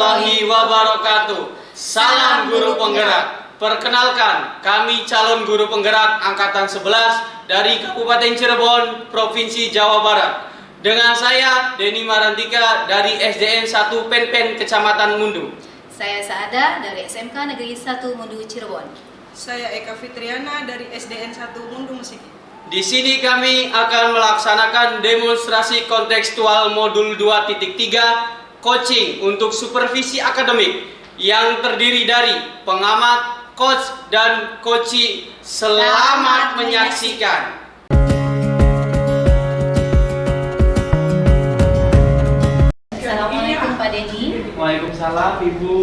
warahmatullahi wabarakatuh. Salam guru penggerak. Perkenalkan, kami calon guru penggerak angkatan 11 dari Kabupaten Cirebon, Provinsi Jawa Barat. Dengan saya Denny Marantika dari SDN 1 Penpen Kecamatan Mundu. Saya Saada dari SMK Negeri 1 Mundu Cirebon. Saya Eka Fitriana dari SDN 1 Mundu Mesiki. Di sini kami akan melaksanakan demonstrasi kontekstual modul 2.3 coaching untuk supervisi akademik yang terdiri dari pengamat, coach, dan coachee. Selamat menyaksikan. Assalamualaikum Pak Denny. Waalaikumsalam Ibu.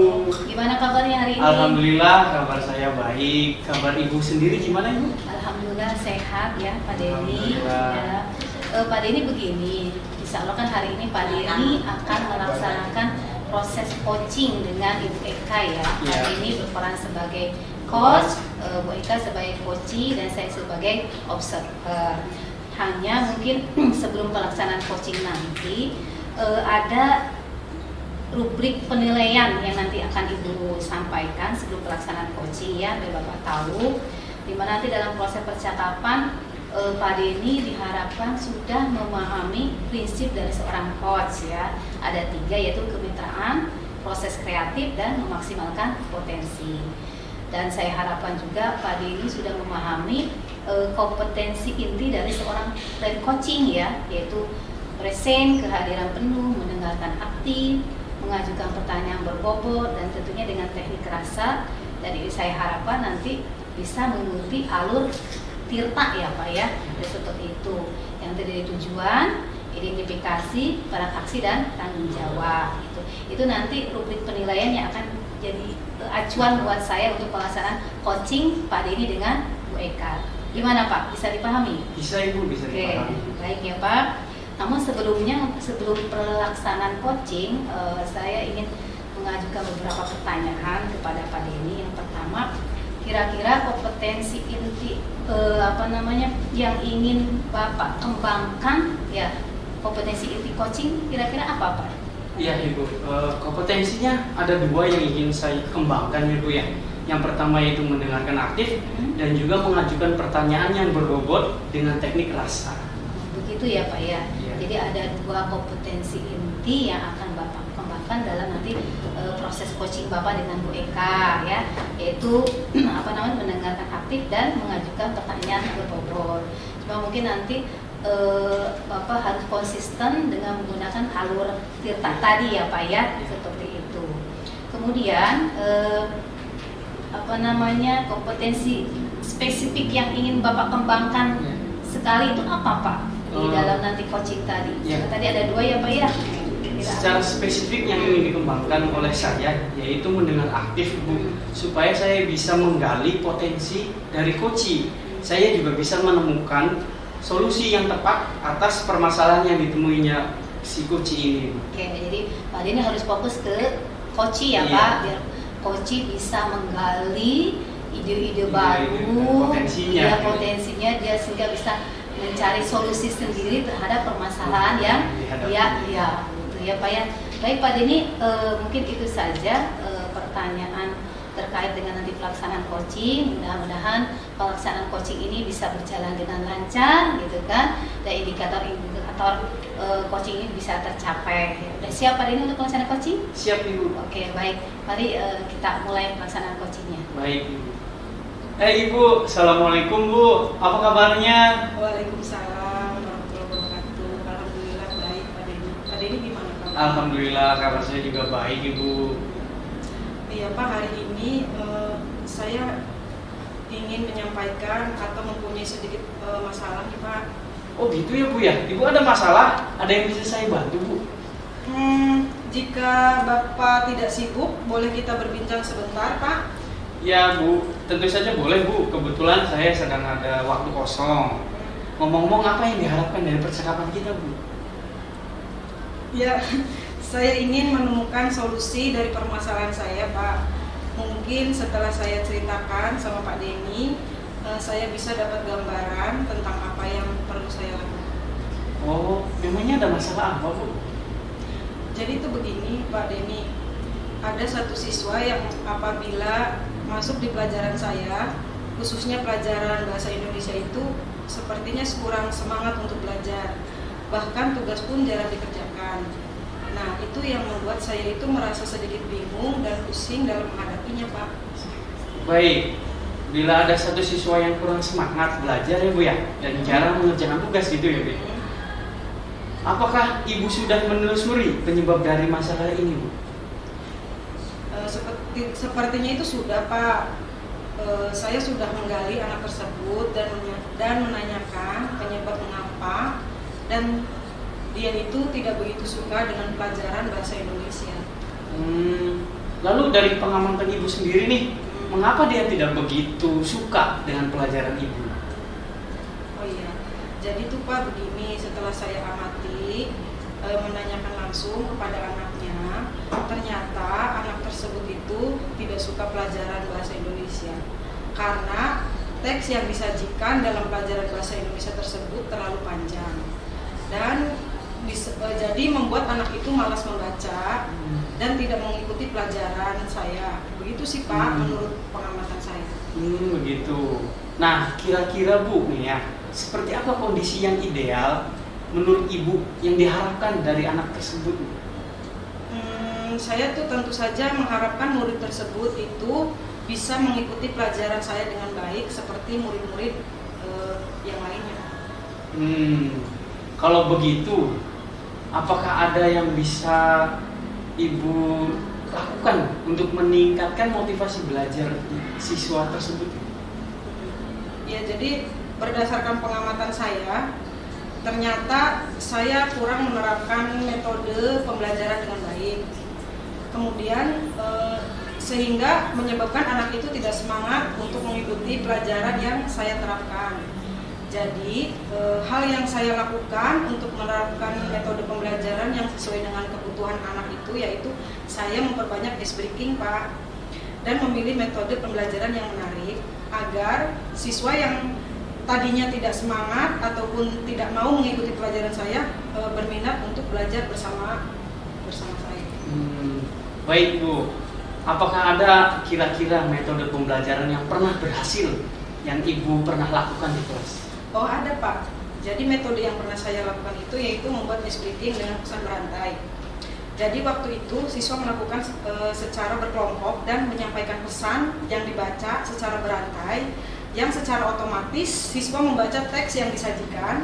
Gimana kabarnya hari ini? Alhamdulillah kabar saya baik. Kabar Ibu sendiri gimana Ibu? Alhamdulillah sehat ya Pak Denny. Alhamdulillah. Ya. Pak Denny begini, insya Allah kan hari ini Pak Denny akan melaksanakan proses coaching dengan Ibu Eka ya. Pak Denny berperan sebagai coach, Bu Eka sebagai coachee, dan saya sebagai observer. Hanya mungkin sebelum pelaksanaan coaching nanti ada rubrik penilaian yang nanti akan Ibu sampaikan sebelum pelaksanaan coaching ya, biar Bapak tahu. Dimana nanti dalam proses percakapan Pak Denny diharapkan sudah memahami prinsip dari seorang coach ya. Ada 3, yaitu kemitraan, proses kreatif, dan memaksimalkan potensi. Dan saya harapkan juga Pak Denny sudah memahami kompetensi inti dari seorang coaching ya, yaitu present, kehadiran penuh, mendengarkan aktif, mengajukan pertanyaan berbobot, dan tentunya dengan teknik rasa. Jadi saya harapkan nanti bisa mengikuti alur tirta ya Pak ya, seperti itu. Yang terdiri tujuan, identifikasi, peran aksi, dan tanggung jawab. Itu nanti rubrik penilaian yang akan jadi acuan buat saya untuk pelaksanaan coaching Pak Denny dengan Bu Eka. Gimana Pak? Bisa dipahami? Bisa Ibu, bisa dipahami. Oke, baik ya Pak. Namun sebelum pelaksanaan coaching, saya ingin mengajukan beberapa pertanyaan kepada Pak Denny. Yang pertama, kira-kira kompetensi inti yang ingin Bapak kembangkan ya, kompetensi inti coaching kira-kira apa Pak? Iya Ibu, kompetensinya ada 2 yang ingin saya kembangkan Ibu ya. Yang pertama yaitu mendengarkan aktif dan juga mengajukan pertanyaan yang berbobot dengan teknik rasa. Begitu ya Pak ya. Iya. Jadi ada 2 kompetensi inti yang akan Bapak kembangkan dalam nanti proses coaching Bapak dengan Bu Eka ya, yaitu mendengarkan aktif dan mengajukan pertanyaan berbobot. Cuma mungkin nanti Bapak harus konsisten dengan menggunakan alur tirta tadi ya Pak ya, seperti itu. Kemudian kompetensi spesifik yang ingin Bapak kembangkan sekali itu apa Pak di dalam nanti coaching tadi? Tadi ada 2 ya Pak ya. Secara spesifik yang ingin dikembangkan oleh saya yaitu mendengar aktif Bu, supaya saya bisa menggali potensi dari coachee. Saya juga bisa menemukan solusi yang tepat atas permasalahan yang ditemuinya si coachee ini. Oke, jadi Pak Denny harus fokus ke coachee ya Pak, biar coachee bisa menggali ide-ide baru, potensinya dia sehingga bisa mencari solusi sendiri terhadap permasalahan yang ya Pak ya. Baik Pak Denny, mungkin itu saja pertanyaan terkait dengan nanti pelaksanaan coaching. Mudah-mudahan pelaksanaan coaching ini bisa berjalan dengan lancar gitu kan, dan indikator coaching ini bisa tercapai. Udah siap Pak Denny untuk pelaksanaan coaching? Siap Ibu. Oke, baik. Mari kita mulai pelaksanaan coachingnya. Baik Ibu. Ibu, Assalamualaikum Bu, apa kabarnya? Waalaikumsalam warahmatullahi wabarakatuh. Alhamdulillah baik Pak Denny. Pak Denny gimana kabar? Alhamdulillah kabar saya juga baik Ibu. Iya Pak, hari ini saya ingin menyampaikan atau mempunyai sedikit masalah nih Pak. Oh gitu ya Bu ya? Ibu ada masalah? Ada yang bisa saya bantu Bu? Jika Bapak tidak sibuk, boleh kita berbincang sebentar Pak? Ya Bu, tentu saja boleh Bu. Kebetulan saya sedang ada waktu kosong. Ngomong-ngomong, apa yang diharapkan dari percakapan kita Bu? Ya, saya ingin menemukan solusi dari permasalahan saya Pak. Mungkin setelah saya ceritakan sama Pak Denny, saya bisa dapat gambaran tentang apa yang perlu saya lakukan. Oh, memangnya ada masalah apa Bu? Jadi itu begini Pak Denny, ada satu siswa yang apabila masuk di pelajaran saya, khususnya pelajaran bahasa Indonesia itu sepertinya kurang semangat untuk belajar. Bahkan tugas pun jarang dikerjakan. Nah, itu yang membuat saya itu merasa sedikit bingung dan pusing dalam menghadapinya, Pak. Baik, bila ada satu siswa yang kurang semangat belajar ya Bu ya, dan jarang mengerjakan tugas gitu ya Bu. Apakah Ibu sudah menelusuri penyebab dari masalah ini Bu? Sepertinya itu sudah, Pak. Saya sudah menggali anak tersebut dan menanyakan penyebab mengapa, dan dia itu tidak begitu suka dengan pelajaran bahasa Indonesia. Lalu dari pengamatan Ibu sendiri nih, mengapa dia tidak begitu suka dengan pelajaran Ibu? Oh iya, jadi tuh Pak begini, setelah saya amati, menanyakan langsung kepada anaknya, ternyata anak tersebut itu tidak suka pelajaran bahasa Indonesia karena teks yang disajikan dalam pelajaran bahasa Indonesia tersebut terlalu panjang dan jadi membuat anak itu malas membaca dan tidak mengikuti pelajaran saya. Begitu sih Pak, menurut pengamatan saya. Begitu. Nah, kira-kira Bu nih ya, seperti apa kondisi yang ideal menurut Ibu yang diharapkan dari anak tersebut? Saya tuh tentu saja mengharapkan murid tersebut itu bisa mengikuti pelajaran saya dengan baik seperti murid-murid yang lainnya. Kalau begitu, apakah ada yang bisa Ibu lakukan untuk meningkatkan motivasi belajar siswa tersebut? Ya, jadi berdasarkan pengamatan saya, ternyata saya kurang menerapkan metode pembelajaran dengan baik. Kemudian sehingga menyebabkan anak itu tidak semangat untuk mengikuti pelajaran yang saya terapkan. Jadi hal yang saya lakukan untuk menerapkan metode pembelajaran yang sesuai dengan kebutuhan anak itu yaitu saya memperbanyak ice breaking, Pak, dan memilih metode pembelajaran yang menarik agar siswa yang tadinya tidak semangat ataupun tidak mau mengikuti pelajaran saya berminat untuk belajar bersama saya. Baik Bu, apakah ada kira-kira metode pembelajaran yang pernah berhasil yang Ibu pernah lakukan di kelas? Oh ada Pak, jadi metode yang pernah saya lakukan itu yaitu membuat ice breaking dengan pesan berantai. Jadi waktu itu siswa melakukan secara berkelompok dan menyampaikan pesan yang dibaca secara berantai, yang secara otomatis siswa membaca teks yang disajikan,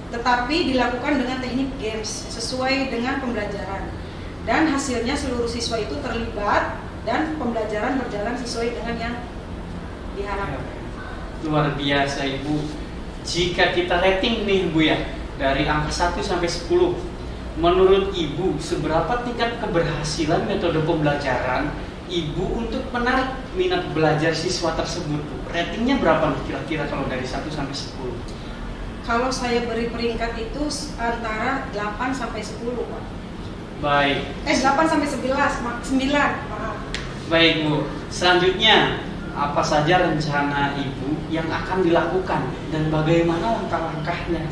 tetapi dilakukan dengan teknik games sesuai dengan pembelajaran. Dan hasilnya seluruh siswa itu terlibat dan pembelajaran berjalan sesuai dengan yang diharapkan. Luar biasa Ibu. Jika kita rating nih Bu ya, dari angka 1 sampai 10, menurut Ibu seberapa tingkat keberhasilan metode pembelajaran Ibu untuk menarik minat belajar siswa tersebut Bu? Ratingnya berapa nih kira-kira kalau dari 1 sampai 10? Kalau saya beri peringkat itu antara 8 sampai 10 Pak. Baik. 8 sampai 9, maaf. Baik Bu, selanjutnya apa saja rencana Ibu yang akan dilakukan dan bagaimana langkah-langkahnya?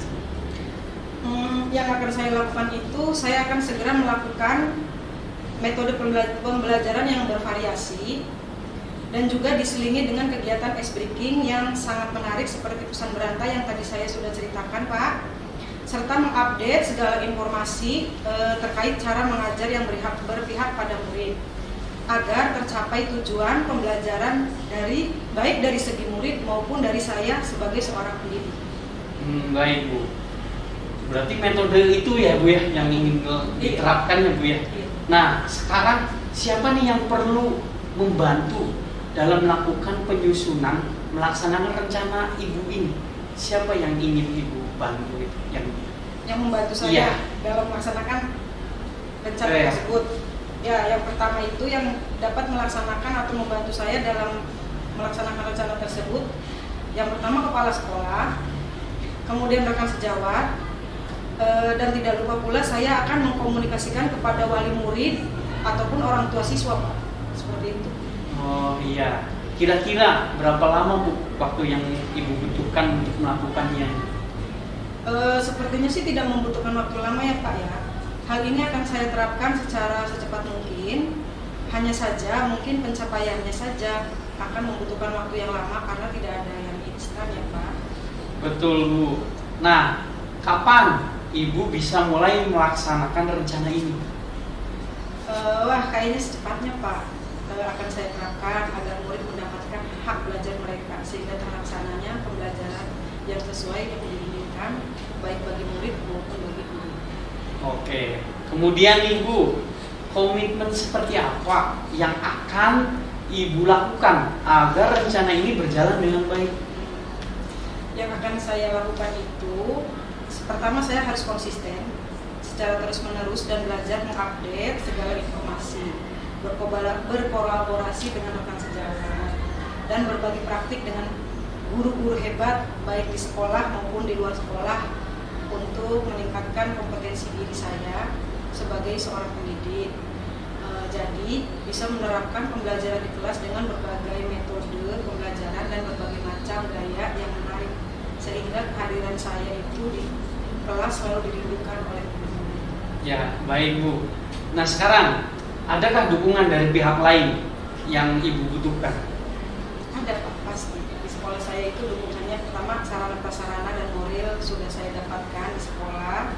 Yang akan saya lakukan itu, saya akan segera melakukan metode pembelajaran yang bervariasi dan juga diselingi dengan kegiatan ice breaking yang sangat menarik seperti pesan berantai yang tadi saya sudah ceritakan Pak, serta mengupdate segala informasi terkait cara mengajar yang berpihak pada murid agar tercapai tujuan pembelajaran baik dari segi murid maupun dari saya sebagai seorang pendidik. Baik Bu, berarti metode itu ya Bu ya yang ingin diterapkan ya Bu ya. Nah sekarang siapa nih yang perlu membantu dalam melakukan penyusunan melaksanakan rencana Ibu ini? Siapa yang ingin Ibu bantu itu? Yang membantu saya dalam melaksanakan rencana tersebut. Ya, yang pertama itu yang dapat melaksanakan atau membantu saya dalam melaksanakan rencana tersebut. Yang pertama kepala sekolah, kemudian rekan sejawat, dan tidak lupa pula saya akan mengkomunikasikan kepada wali murid ataupun orang tua siswa, Pak. Seperti itu. Oh iya, kira-kira berapa lama Bu waktu yang Ibu butuhkan untuk melakukannya? Sepertinya sih tidak membutuhkan waktu lama ya Pak ya. Hal ini akan saya terapkan secara secepat mungkin. hanya saja mungkin pencapaiannya saja akan membutuhkan waktu yang lama karena tidak ada yang instan ya Pak. Betul Bu. Nah, kapan Ibu bisa mulai melaksanakan rencana ini? Wah kayaknya secepatnya Pak. Akan saya terapkan agar murid mendapatkan hak belajar mereka sehingga terlaksananya pembelajaran yang sesuai yang diinginkan baik bagi murid maupun bagi guru. Oke. Kemudian Ibu, komitmen seperti apa yang akan Ibu lakukan agar rencana ini berjalan dengan baik? Yang akan saya lakukan itu, pertama saya harus konsisten secara terus-menerus dan belajar mengupdate segala informasi, berkolaborasi dengan rekan sejawat, dan berbagi praktik dengan guru-guru hebat baik di sekolah maupun di luar sekolah untuk meningkatkan kompetensi diri saya sebagai seorang pendidik. Jadi bisa menerapkan pembelajaran di kelas dengan berbagai metode pembelajaran dan berbagai macam gaya yang menarik sehingga kehadiran saya itu di kelas selalu dirindukan oleh guru. Ya, baik Bu. Nah sekarang, adakah dukungan dari pihak lain yang Ibu butuhkan? Ada Pak, pasti. Di sekolah saya itu dukungannya pertama sarana prasarana dan moral sudah saya dapatkan di sekolah,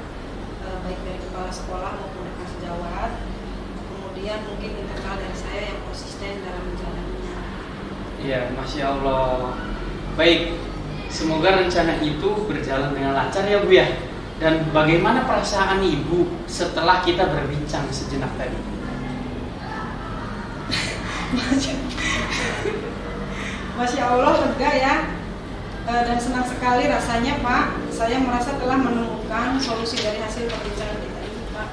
baik dari kepala sekolah maupun rekan sejawat. Kemudian mungkin internal dari saya yang konsisten dalam menjalannya. Iya, Masya Allah. Baik, semoga rencana itu berjalan dengan lancar ya Bu ya. Dan bagaimana perasaan Ibu setelah kita berbincang sejenak tadi? Masya Allah lega ya, dan senang sekali rasanya Pak. Saya merasa telah menemukan solusi dari hasil perbincangan kita ini Pak.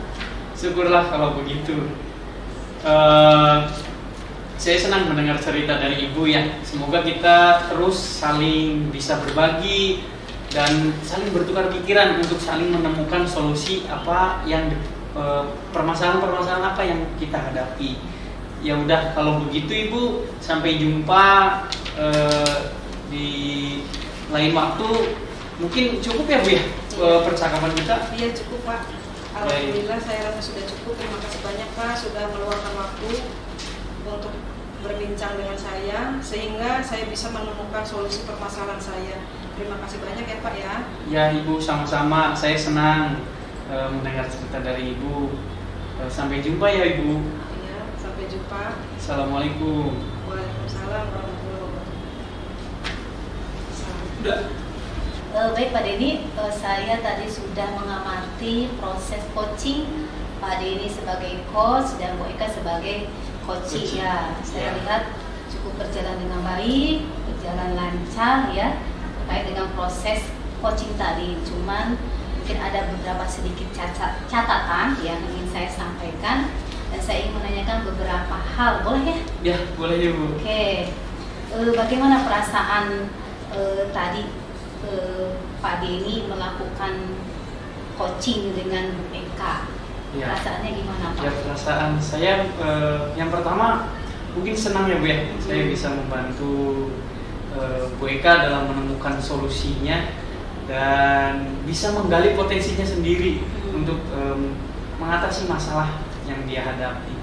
Syukurlah kalau begitu. Saya senang mendengar cerita dari Ibu ya. Semoga kita terus saling bisa berbagi dan saling bertukar pikiran untuk saling menemukan solusi apa yang permasalahan-permasalahan apa yang kita hadapi. Ya udah kalau begitu Ibu, sampai jumpa di lain waktu. Mungkin cukup ya Bu ya percakapan kita? Iya cukup Pak. Alhamdulillah saya rasa sudah cukup. Terima kasih banyak Pak sudah meluangkan waktu untuk berbincang dengan saya sehingga saya bisa menemukan solusi permasalahan saya. Terima kasih banyak ya Pak ya. Ya Ibu, sama-sama. Saya senang mendengar cerita dari Ibu. Sampai jumpa ya Ibu. Ya, sampai jumpa. Assalamualaikum. Waalaikumsalam warahmatullahi wabarakatuh. Udah. Baik Pak Denny, saya tadi sudah mengamati proses coaching Pak Denny sebagai coach dan Bu Eka sebagai coaching ya. Saya lihat cukup berjalan dengan baik, berjalan lancar ya terkait dengan proses coaching tadi. Cuman mungkin ada beberapa sedikit catatan yang ingin saya sampaikan dan saya ingin menanyakan beberapa hal, boleh ya? Ya, boleh ya Bu. Oke, bagaimana perasaan tadi Pak Denny melakukan coaching dengan Bu Eka? Ya. Perasaannya gimana Pak? Ya, perasaan saya yang pertama mungkin senang ya Bu ya. Saya bisa membantu Bu Eka dalam menemukan solusinya dan bisa menggali potensinya sendiri untuk mengatasi masalah yang dia hadapi.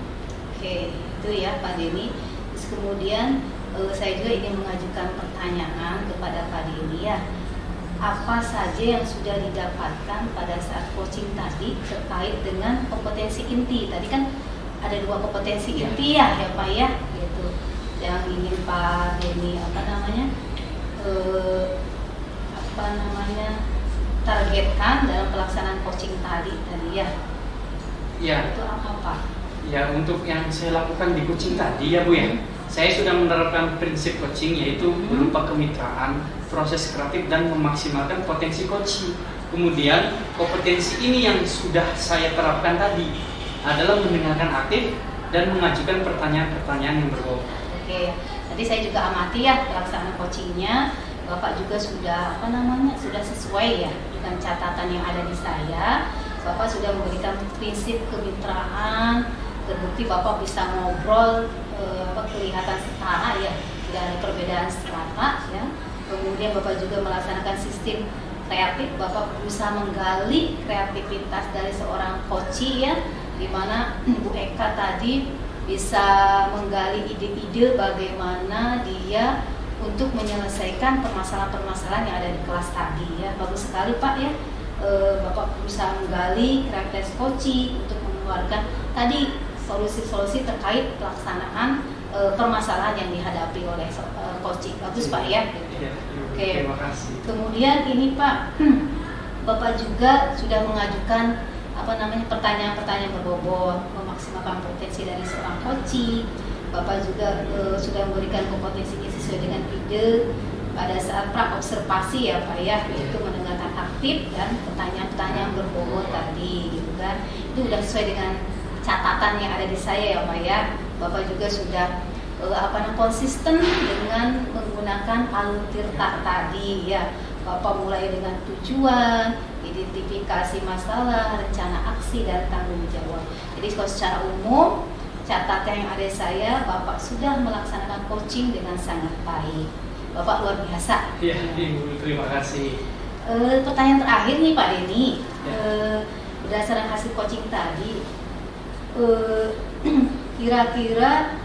Oke, itu ya Pak Denny. Terus kemudian saya juga ingin mengajukan pertanyaan kepada Pak Denny ya. Apa saja yang sudah didapatkan pada saat coaching tadi terkait dengan kompetensi inti? Tadi kan ada 2 kompetensi inti ya Pak ya, gitu. Yang ingin Pak Denny targetkan dalam pelaksanaan coaching tadi ya. Ya. Itu apa Pak? Ya, untuk yang saya lakukan di coaching tadi ya Bu ya. Saya sudah menerapkan prinsip coaching yaitu berupa kemitraan, proses kreatif dan memaksimalkan potensi coaching. Kemudian kompetensi ini yang sudah saya terapkan tadi adalah mendengarkan aktif dan mengajukan pertanyaan-pertanyaan yang berbobot. Oke, tadi saya juga amati ya pelaksanaan coachingnya. Bapak juga sudah sudah sesuai ya dengan catatan yang ada di saya. Bapak sudah memberikan prinsip kemitraan, terbukti Bapak bisa ngobrol kelihatan setara ya, tidak ada perbedaan strata ya. Kemudian Bapak juga melaksanakan sistem kreatif, Bapak berusaha menggali kreativitas dari seorang coach ya, di mana Bu Eka tadi bisa menggali ide-ide bagaimana dia untuk menyelesaikan permasalahan-permasalahan yang ada di kelas tadi ya. Bagus sekali Pak ya, Bapak berusaha menggali refleksi coaching untuk mengeluarkan tadi solusi-solusi terkait pelaksanaan permasalahan yang dihadapi oleh coaching. Bagus Pak ya. Oke. Terima kasih. Kemudian ini Pak, Bapak juga sudah mengajukan pertanyaan-pertanyaan berbobot, memaksimalkan potensi dari seorang coaching. Bapak juga sudah memberikan kompetensinya sesuai dengan ide pada saat pra observasi ya Pak ya, yaitu mendengarkan aktif dan pertanyaan-pertanyaan berbobot tadi gitu kan. Itu sudah sesuai dengan catatan yang ada di saya ya Pak ya. Bapak juga sudah konsisten dengan menggunakan alur tirta tadi ya. Bapak mulai dengan tujuan, identifikasi masalah, rencana aksi dan tanggung jawab. Jadi kalau secara umum catatan yang ada saya, Bapak sudah melaksanakan coaching dengan sangat baik. Bapak luar biasa. Iya, Ibu, terima kasih. Pertanyaan terakhir nih Pak Denny, berdasarkan hasil coaching tadi, kira-kira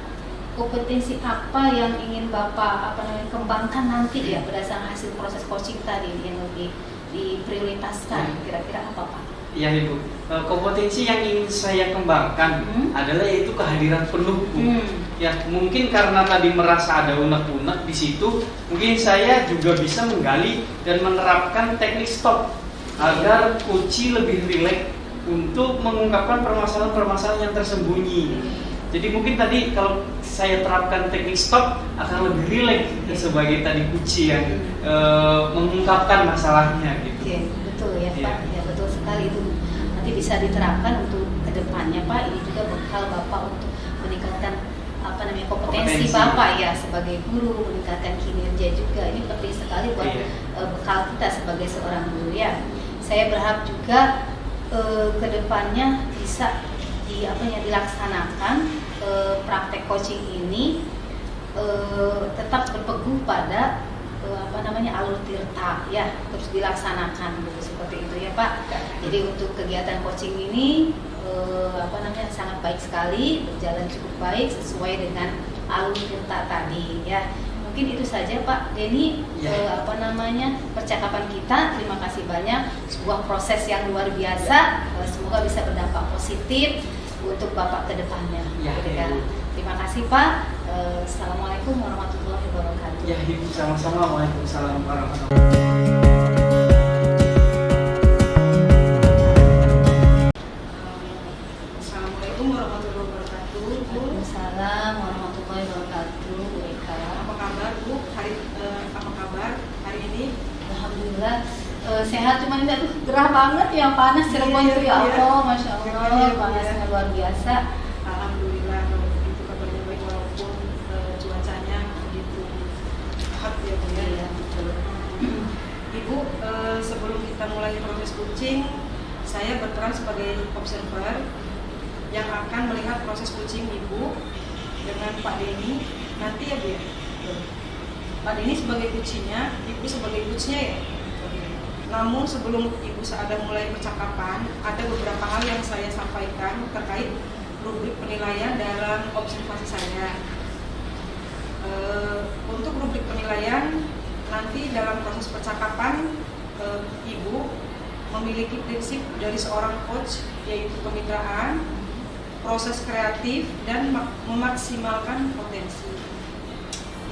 kompetensi apa yang ingin Bapak kembangkan nanti ya berdasarkan hasil proses coaching tadi yang lebih diprioritaskan, kira-kira apa Pak? Ya Ibu, kompetensi yang ingin saya kembangkan adalah yaitu kehadiran penuh Bu. Ya mungkin karena tadi merasa ada unek-unek di situ, mungkin saya juga bisa menggali dan menerapkan teknik stop agar coach lebih rileks untuk mengungkapkan permasalahan-permasalahan yang tersembunyi. Jadi mungkin tadi kalau saya terapkan teknik stop akan lebih rileks sebagai tadi coach yang mengungkapkan masalahnya gitu. Oke, betul ya Pak, ya betul sekali itu. Nanti bisa diterapkan untuk kedepannya Pak. Ini juga bekal Bapak untuk meningkatkan kompetensi Bapak ya sebagai guru, meningkatkan kinerja juga. Ini penting sekali buat bekal kita sebagai seorang guru ya. Saya berharap juga kedepannya bisa dilaksanakan praktek coaching ini tetap berpegang pada alur tirta ya, terus dilaksanakan gitu, seperti itu ya Pak. Jadi untuk kegiatan coaching ini sangat baik sekali, berjalan cukup baik sesuai dengan alur tirta tadi ya. Mungkin itu saja Pak Denny percakapan kita. Terima kasih banyak, sebuah proses yang luar biasa, semoga bisa berdampak positif untuk Bapak ke depannya. Terima kasih Pak. Assalamualaikum warahmatullahi wabarakatuh. Ya Ibu, sama-sama. Waalaikumsalam warahmatullahi wabarakatuh. Assalamualaikum warahmatullahi wabarakatuh. Waalaikumsalam warahmatullahi wabarakatuh. Bu Eka. Apa kabar Bu? Apa kabar hari ini? Alhamdulillah sehat, cuman ini gerah banget ya, panas Cirebon itu ya Allah, Masya Allah, panasnya luar biasa. Alhamdulillah kalau begitu kabarnya baik walaupun cuacanya begitu hot ya Bu ya. Iya, betul. Ibu, sebelum kita mulai proses coaching, saya berperan sebagai observer yang akan melihat proses coaching Ibu dengan Pak Denny nanti ya Bu ya. Pak Denny sebagai coachnya, Ibu sebagai coachnya ya. Namun sebelum Ibu ada mulai percakapan, ada beberapa hal yang saya sampaikan terkait rubrik penilaian dalam observasi saya. Untuk rubrik penilaian, nanti dalam proses percakapan Ibu memiliki prinsip dari seorang coach, yaitu kemitraan, proses kreatif, dan memaksimalkan potensi.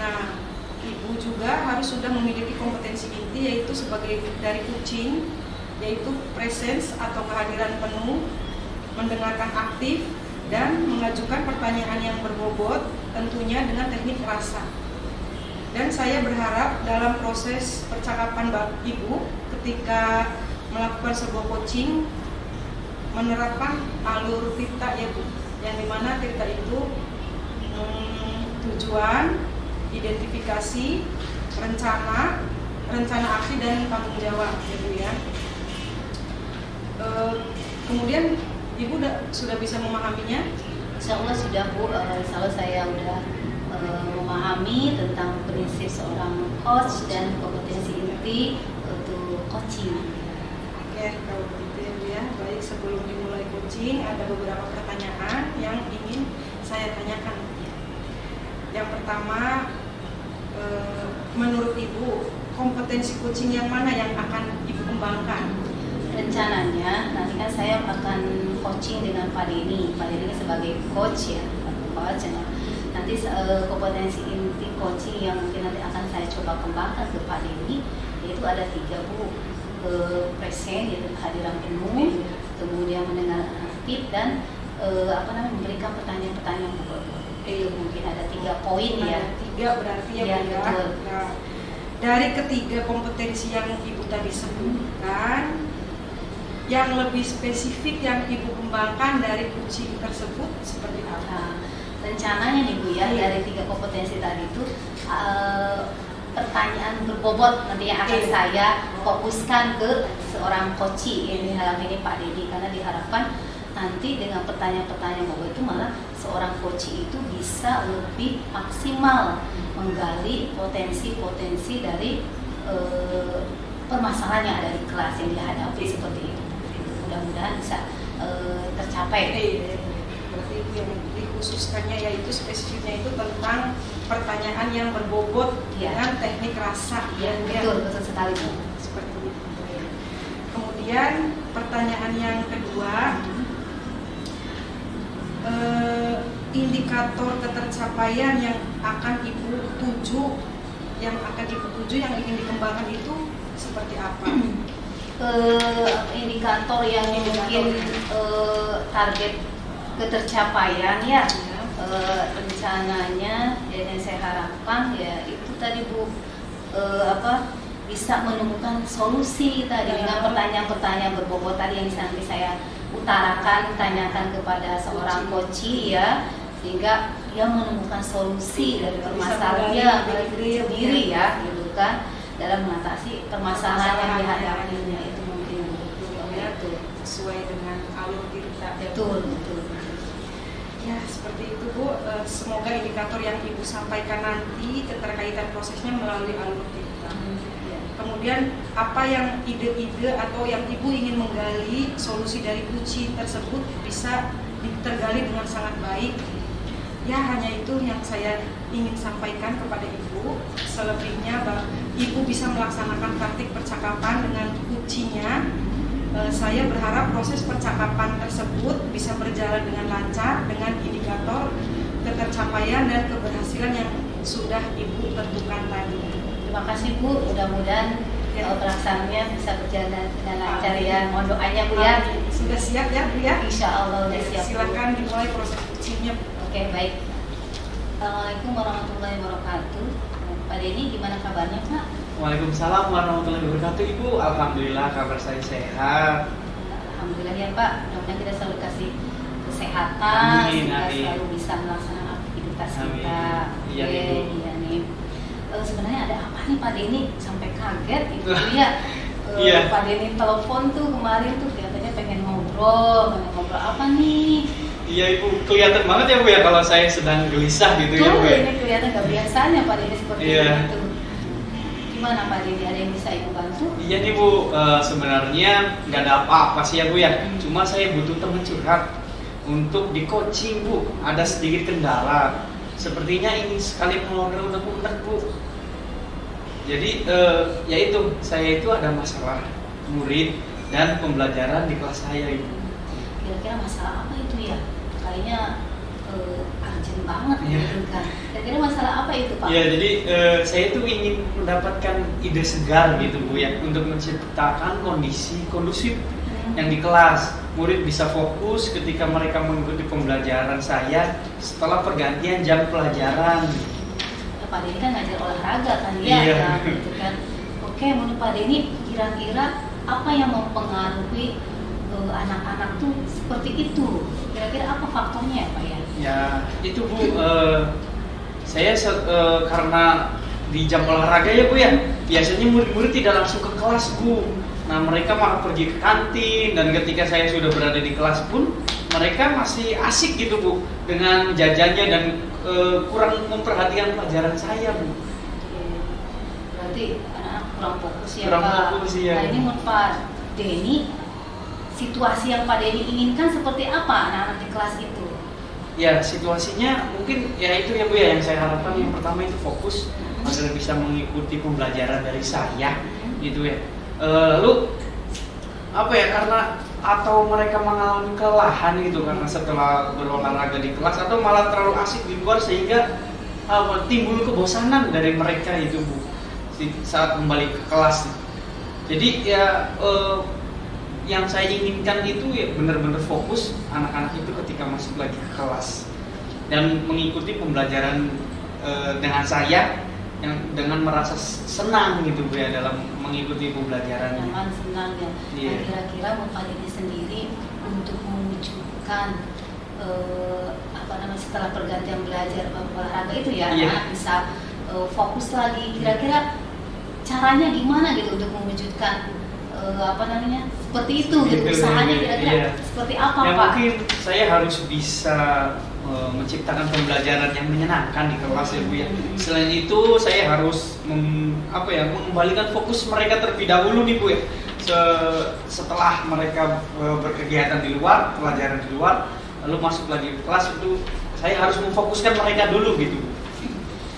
Nah, Ibu juga harus sudah memiliki kompetensi inti, yaitu sebagai dari coaching, yaitu presence atau kehadiran penuh, mendengarkan aktif, dan mengajukan pertanyaan yang berbobot, tentunya dengan teknik rasa. Dan saya berharap dalam proses percakapan Ibu ketika melakukan sebuah coaching menerapkan alur tirta ya Bu, yang dimana tirta itu tujuan, identifikasi, rencana aksi dan tanggung jawab ya Bu ya. Kemudian Ibu sudah bisa memahaminya? Insya Allah sudah Bu, insya Allah saya sudah memahami tentang prinsip seorang coach dan kompetensi inti untuk coaching. Oke, kalau begitu ya Bu ya. Baik, sebelum dimulai coaching ada beberapa pertanyaan yang ingin saya tanyakan. Yang pertama, menurut Ibu, kompetensi coaching yang mana yang akan Ibu kembangkan? Rencananya nanti kan saya akan coaching dengan Pak Denny. Pak Denny sebagai coach ya, coach. Nanti kompetensi inti coaching yang mungkin nanti akan saya coba kembangkan ke Pak Denny, yaitu ada 3 Bu. Present, yaitu kehadiran penuh, kemudian mendengar aktif, dan memberikan pertanyaan-pertanyaan bobot. Mungkin ada 3 poin ya. 3 berarti ya, Ya, Bu ya. betul. Nah, dari ketiga kompetensi yang Ibu tadi sebutkan, yang lebih spesifik yang Ibu kembangkan dari coaching tersebut seperti apa? Nah, rencananya nih Bu ya, dari 3 kompetensi tadi itu pertanyaan berbobot nanti yang akan saya fokuskan ke seorang coach yang dalam ini Pak Denny, karena diharapkan nanti dengan pertanyaan-pertanyaan bobot itu malah seorang coach itu bisa lebih maksimal menggali potensi-potensi dari permasalahan yang ada di kelas yang dihadapi seperti itu. Mudah-mudahan bisa tercapai. Berarti yang dikhususkannya yaitu spesifiknya itu tentang pertanyaan yang berbobot dengan teknik rasa. Ya, betul sekali Bu. Seperti itu. Kemudian pertanyaan yang kedua, indikator ketercapaian yang akan Ibu tuju, yang ingin dikembangkan itu seperti apa? Indikator yang mungkin target ketercapaian ya, rencananya yang saya harapkan ya itu tadi Bu, bisa menemukan solusi tadi dengan pertanyaan-pertanyaan berbobot tadi yang nanti saya utarakan, tanyakan kepada seorang coach ya, sehingga dia menemukan solusi dari permasalahannya sendiri ya, gitu kan, dalam mengatasi permasalahan yang dihadapinya itu mungkin itu sesuai dengan alur kita. betul. Ya, seperti itu Bu. Semoga indikator yang Ibu sampaikan nanti keterkaitan prosesnya melalui alur kita. Kemudian apa yang ide-ide atau yang Ibu ingin menggali solusi dari coaching tersebut bisa tergali dengan sangat baik. Ya, hanya itu yang saya ingin sampaikan kepada Ibu. Selebihnya Ibu bisa melaksanakan praktik percakapan dengan coachingnya. Saya berharap proses percakapan tersebut bisa berjalan dengan lancar dengan indikator ketercapaian dan keberhasilan yang sudah Ibu tentukan tadi. Terima kasih Bu, mudah-mudahan pelaksanaannya bisa berjalan dengan lancar ya. Mohon doanya Bu ya. Sudah siap ya Bu ya? Insya Allah udah siap. Silakan dimulai proses coachingnya. Oke, baik. Assalamualaikum warahmatullahi wabarakatuh. Pak Denny, gimana kabarnya Pak? Waalaikumsalam warahmatullahi wabarakatuh. Ibu, alhamdulillah kabar saya sehat. Alhamdulillah ya Pak. Mudah-mudahan kita selalu kasih kesehatan, Amin, sehingga amin. selalu bisa melaksanakan aktivitas Amin. kita. Iya, Oke, Ibu. iya nih. Sebenarnya ada apa nih Pak Denny sampai kaget itu ya? Iya. Pak Denny telepon tuh kemarin tuh katanya pengen ngobrol apa nih? Iya Ibu, kelihatan banget ya Bu ya kalau saya sedang gelisah gitu ya Tuh, Bu ya. ini kelihatan nggak biasanya Pak Denny seperti Iya. itu. Gimana Pak Denny, ada yang bisa Ibu bantu? Iya nih Bu, sebenarnya nggak ada apa-apa sih ya Bu ya. Cuma saya butuh teman curhat untuk di coaching Bu. Ada sedikit kendala. Sepertinya ingin sekali mengobrol unek-unek Bu. Jadi yaitu saya itu ada masalah murid dan pembelajaran di kelas saya Ibu. Kira-kira masalah apa itu ya? Kayaknya urgent banget Iya. gitu kan. Kira-kira masalah apa itu Pak? Ya jadi saya itu ingin mendapatkan ide segar gitu Bu ya, untuk menciptakan kondisi kondusif yang di kelas. Murid bisa fokus ketika mereka mengikuti pembelajaran saya setelah pergantian jam pelajaran. Ya, Pak Denny kan ngajar olahraga kan ya, Iya. kan, gitu kan. Oke, menurut Pak Denny kira-kira apa yang mempengaruhi anak-anak tuh seperti itu? Kira-kira apa faktornya ya Pak ya? Ya itu Bu, saya karena di jam olahraga ya Bu ya, biasanya murid-murid tidak langsung ke kelas Bu. Nah mereka malah pergi ke kantin, dan ketika saya sudah berada di kelas pun mereka masih asik gitu Bu dengan jajannya dan kurang memperhatikan pelajaran saya Bu. Berarti anak-anak kurang fokus ya Kurang Pak. fokus, iya. Nah ini menurut Pak Denny, situasi yang Pak Denny inginkan seperti apa anak-anak di kelas itu? Ya situasinya mungkin ya itu ya Bu ya, yang saya harapkan yang pertama itu fokus agar bisa mengikuti pembelajaran dari saya gitu ya. Lalu apa ya, karena atau mereka mengalami kelelahan gitu karena setelah berolahraga di kelas, atau malah terlalu asik di luar sehingga timbul kebosanan dari mereka itu Bu saat kembali ke kelas. Jadi ya yang saya inginkan itu ya benar-benar fokus anak-anak itu ketika masuk lagi ke kelas dan mengikuti pembelajaran dengan saya yang dengan merasa senang gitu Bu ya dalam mengikuti pembelajarannya. Nyaman, senang ya. Iya. Nah, kira-kira Bapak ini sendiri untuk mewujudkan setelah pergantian belajar olahraga itu ya, Iya. anak bisa fokus lagi. Kira-kira caranya gimana gitu untuk mewujudkan seperti itu gitu, usahanya kira-kira Iya. seperti apa Ya Pak? mungkin saya harus bisa menciptakan pembelajaran yang menyenangkan di kelas ya Bu ya. Selain itu saya harus mengembalikan fokus mereka terlebih dahulu nih Bu ya. Setelah mereka berkegiatan di luar, pelajaran di luar, lalu masuk lagi ke kelas, itu saya harus memfokuskan mereka dulu gitu Bu.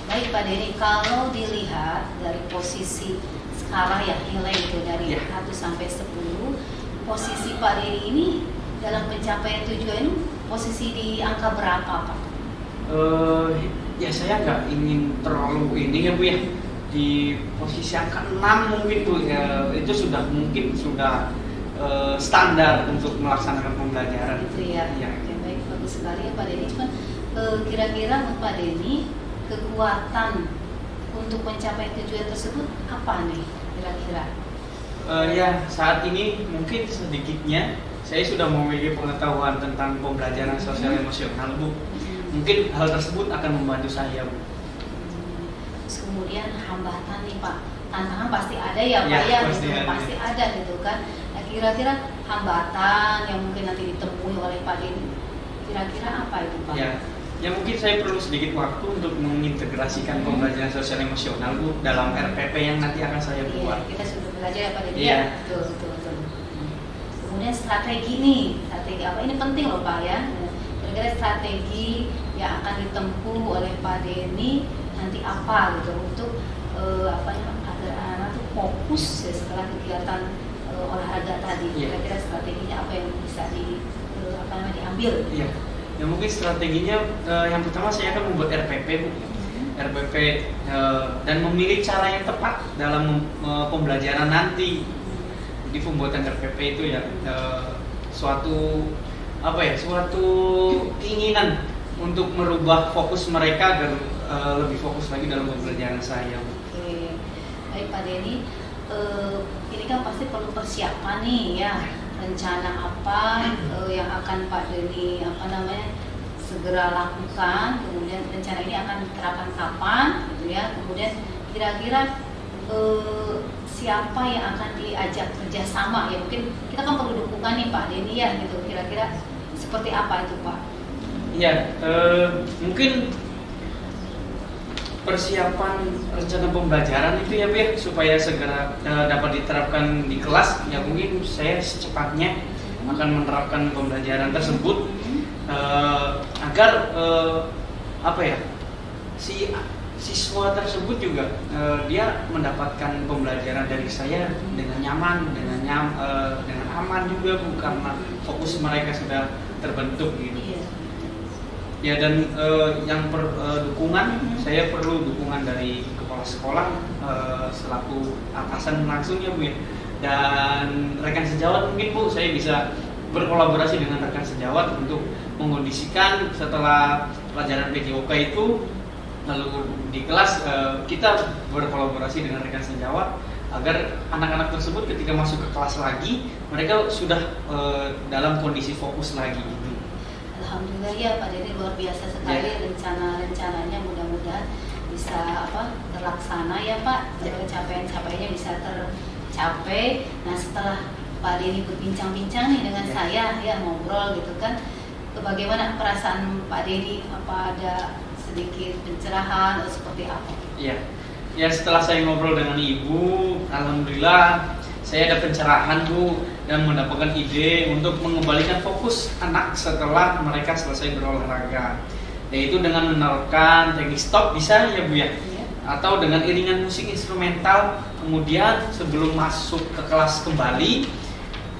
Baik Pak Denny, kalau dilihat dari posisi skala ya nilai itu dari Ya. 1 sampai 10, posisi Pak Denny ini dalam pencapaian tujuan ini posisi di angka berapa Pak? Ya saya nggak ingin terlalu ini ya Bu ya, di posisi angka 6 mungkin Bu ya, itu sudah standar untuk melaksanakan pembelajaran Gitu ya. Ya. Oke, baik, bagus sekali ya Pak Denny. Cuman kira-kira menurut Pak Denny kekuatan untuk mencapai tujuan tersebut apa nih kira-kira? Ya saat ini mungkin sedikitnya saya sudah memiliki pengetahuan tentang pembelajaran sosial emosional Bu. Mungkin hal tersebut akan membantu saya Bu. Terus kemudian hambatan nih Pak, tantangan pasti ada ya Pak Ya, ya, pasti gitu. ada. Pasti ada gitu kan. Nah, kira-kira hambatan yang mungkin nanti ditemui oleh Pak Denny, kira-kira apa itu Pak? Ya mungkin saya perlu sedikit waktu untuk mengintegrasikan pembelajaran sosial emosional Bu dalam RPP yang nanti akan saya Iya, buat. kita sudah belajar ya Pak Denny Iya. ya. Betul. Kemudian strategi nih, strategi apa ini penting loh Pak ya. Kira-kira strategi yang akan ditempuh oleh Pak Denny nanti apa gitu untuk agar anak-anak tuh fokus ya setelah kegiatan olahraga tadi. Iya. Kira-kira strateginya apa yang bisa diambil? Iya. Ya mungkin strateginya yang pertama saya akan membuat RPP Bu. RPP dan memilih cara yang tepat dalam pembelajaran nanti. Jadi pembuatan RPP itu ya suatu keinginan untuk merubah fokus mereka agar lebih fokus lagi dalam pembelajaran saya. Oke, baik Pak Denny, ini kan pasti perlu persiapan nih ya, rencana apa yang akan Pak Denny segera lakukan, kemudian rencana ini akan diterapkan kapan, gitu ya, kemudian kira-kira siapa yang akan diajak kerjasama ya, mungkin kita kan perlu dukungan nih Pak Denny ya, gitu, kira-kira seperti apa itu Pak? Iya, mungkin persiapan rencana pembelajaran itu ya Bu ya, supaya segera dapat diterapkan di kelas ya, mungkin saya secepatnya akan menerapkan pembelajaran tersebut agar si siswa tersebut juga dia mendapatkan pembelajaran dari saya dengan nyaman, dengan aman juga Bu, karena fokus mereka sudah terbentuk gitu. Iya. Ya dan dukungan, saya perlu dukungan dari kepala sekolah selaku atasan langsung ya Bu ya. Dan rekan sejawat mungkin Bu, saya bisa berkolaborasi dengan rekan sejawat untuk mengondisikan setelah pelajaran PJOK itu, lalu di kelas kita berkolaborasi dengan rekan sejawat agar anak-anak tersebut ketika masuk ke kelas lagi mereka sudah dalam kondisi fokus lagi gitu. Alhamdulillah ya Pak Denny, luar biasa sekali Ya. rencananya, mudah-mudahan bisa terlaksana ya Pak, capaian-capaiannya bisa tercapai. Nah setelah Pak Denny berbincang-bincang nih dengan saya ya, ngobrol gitu kan, bagaimana perasaan Pak Denny, apa ada sedikit pencerahan atau seperti apa? Iya. Ya setelah saya ngobrol dengan Ibu, alhamdulillah saya ada pencerahan Bu dan mendapatkan ide untuk mengembalikan fokus anak setelah mereka selesai berolahraga, yaitu dengan menerapkan teknik stop bisa ya Bu ya, atau dengan iringan musik instrumental. Kemudian sebelum masuk ke kelas kembali,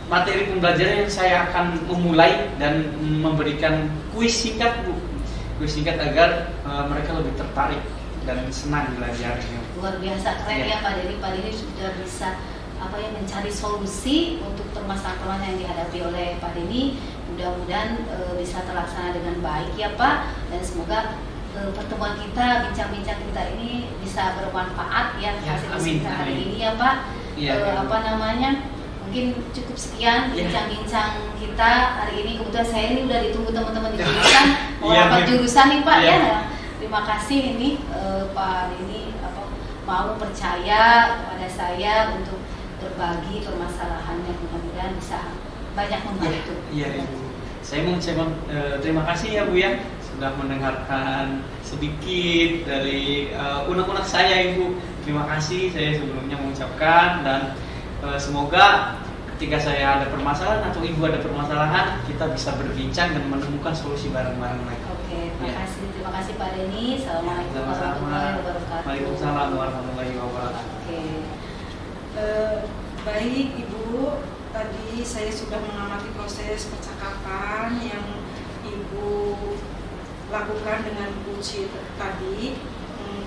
materi pembelajaran yang saya akan memulai dan memberikan kuis singkat Bu, kuis singkat agar mereka lebih tertarik dan senang belajarnya. Luar biasa keren ya Pak Denny. Pak Denny sudah bisa mencari solusi untuk permasalahan yang dihadapi oleh Pak Denny. Mudah-mudahan bisa terlaksana dengan baik ya Pak, dan semoga pertemuan kita, bincang-bincang kita ini bisa bermanfaat ya hasil diskusi hari ini ya Pak. Mungkin cukup sekian bincang-bincang kita hari ini. Kebetulan saya ini udah ditunggu teman-teman di jurusan, mau rapat jurusan nih Pak ya. Terima kasih ini Pak Denny mau percaya kepada saya untuk berbagi permasalahannya, mudah-mudahan bisa banyak membantu. Iya Ibu. Saya mengucapkan terima kasih ya Bu ya sudah mendengarkan sedikit dari unek-unek saya Ibu. Terima kasih saya sebelumnya mengucapkan, dan semoga ketika saya ada permasalahan atau Ibu ada permasalahan, kita bisa berbincang dan menemukan solusi bareng-bareng lagi. Oke, terima kasih Pak Denny. Assalamualaikum warahmatullahi wabarakatuh. Waalaikumsalam warahmatullahi wabarakatuh. Oke. Baik Ibu, tadi saya sudah mengamati proses percakapan yang Ibu lakukan dengan coach tadi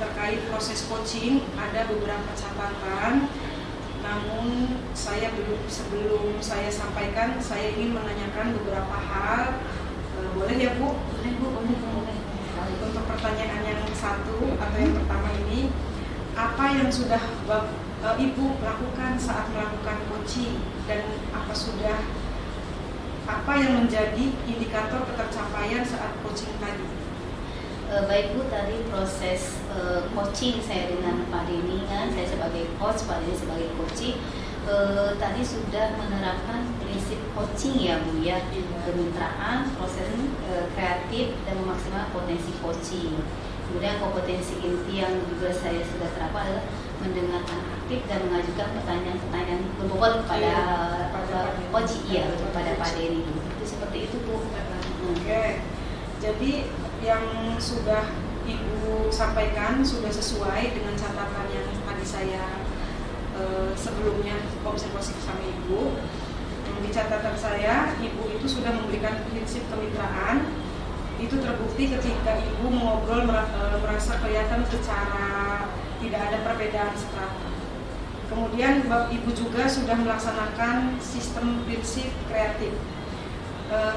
terkait proses coaching. Ada beberapa catatan, namun sebelum saya sampaikan, saya ingin menanyakan beberapa hal. Boleh ya Bu? Boleh. Untuk pertanyaan yang satu atau yang pertama ini, apa yang sudah Ibu lakukan saat melakukan coaching, dan apa yang menjadi indikator ketercapaian saat coaching tadi? Baik Bu, tadi proses coaching saya dengan Pak Denny kan, saya sebagai coach, Pak Denny sebagai coaching, tadi sudah menerapkan prinsip coaching ya Bu ya, kemitraan, proses kreatif, dan memaksimalkan potensi coaching. Kemudian kompetensi inti yang juga saya sudah terapkan adalah mendengarkan aktif dan mengajukan pertanyaan-pertanyaan berbobot kepada coach, kepada Pak Denny. Itu seperti itu Bu. Oke. Jadi yang sudah Ibu sampaikan sudah sesuai dengan catatan yang tadi saya sebelumnya observasi bersama Ibu. Di catatan saya, Ibu itu sudah memberikan prinsip kemitraan. Itu terbukti ketika Ibu mengobrol merasa kelihatan secara tidak ada perbedaan strata. Kemudian Ibu juga sudah melaksanakan sistem prinsip kreatif.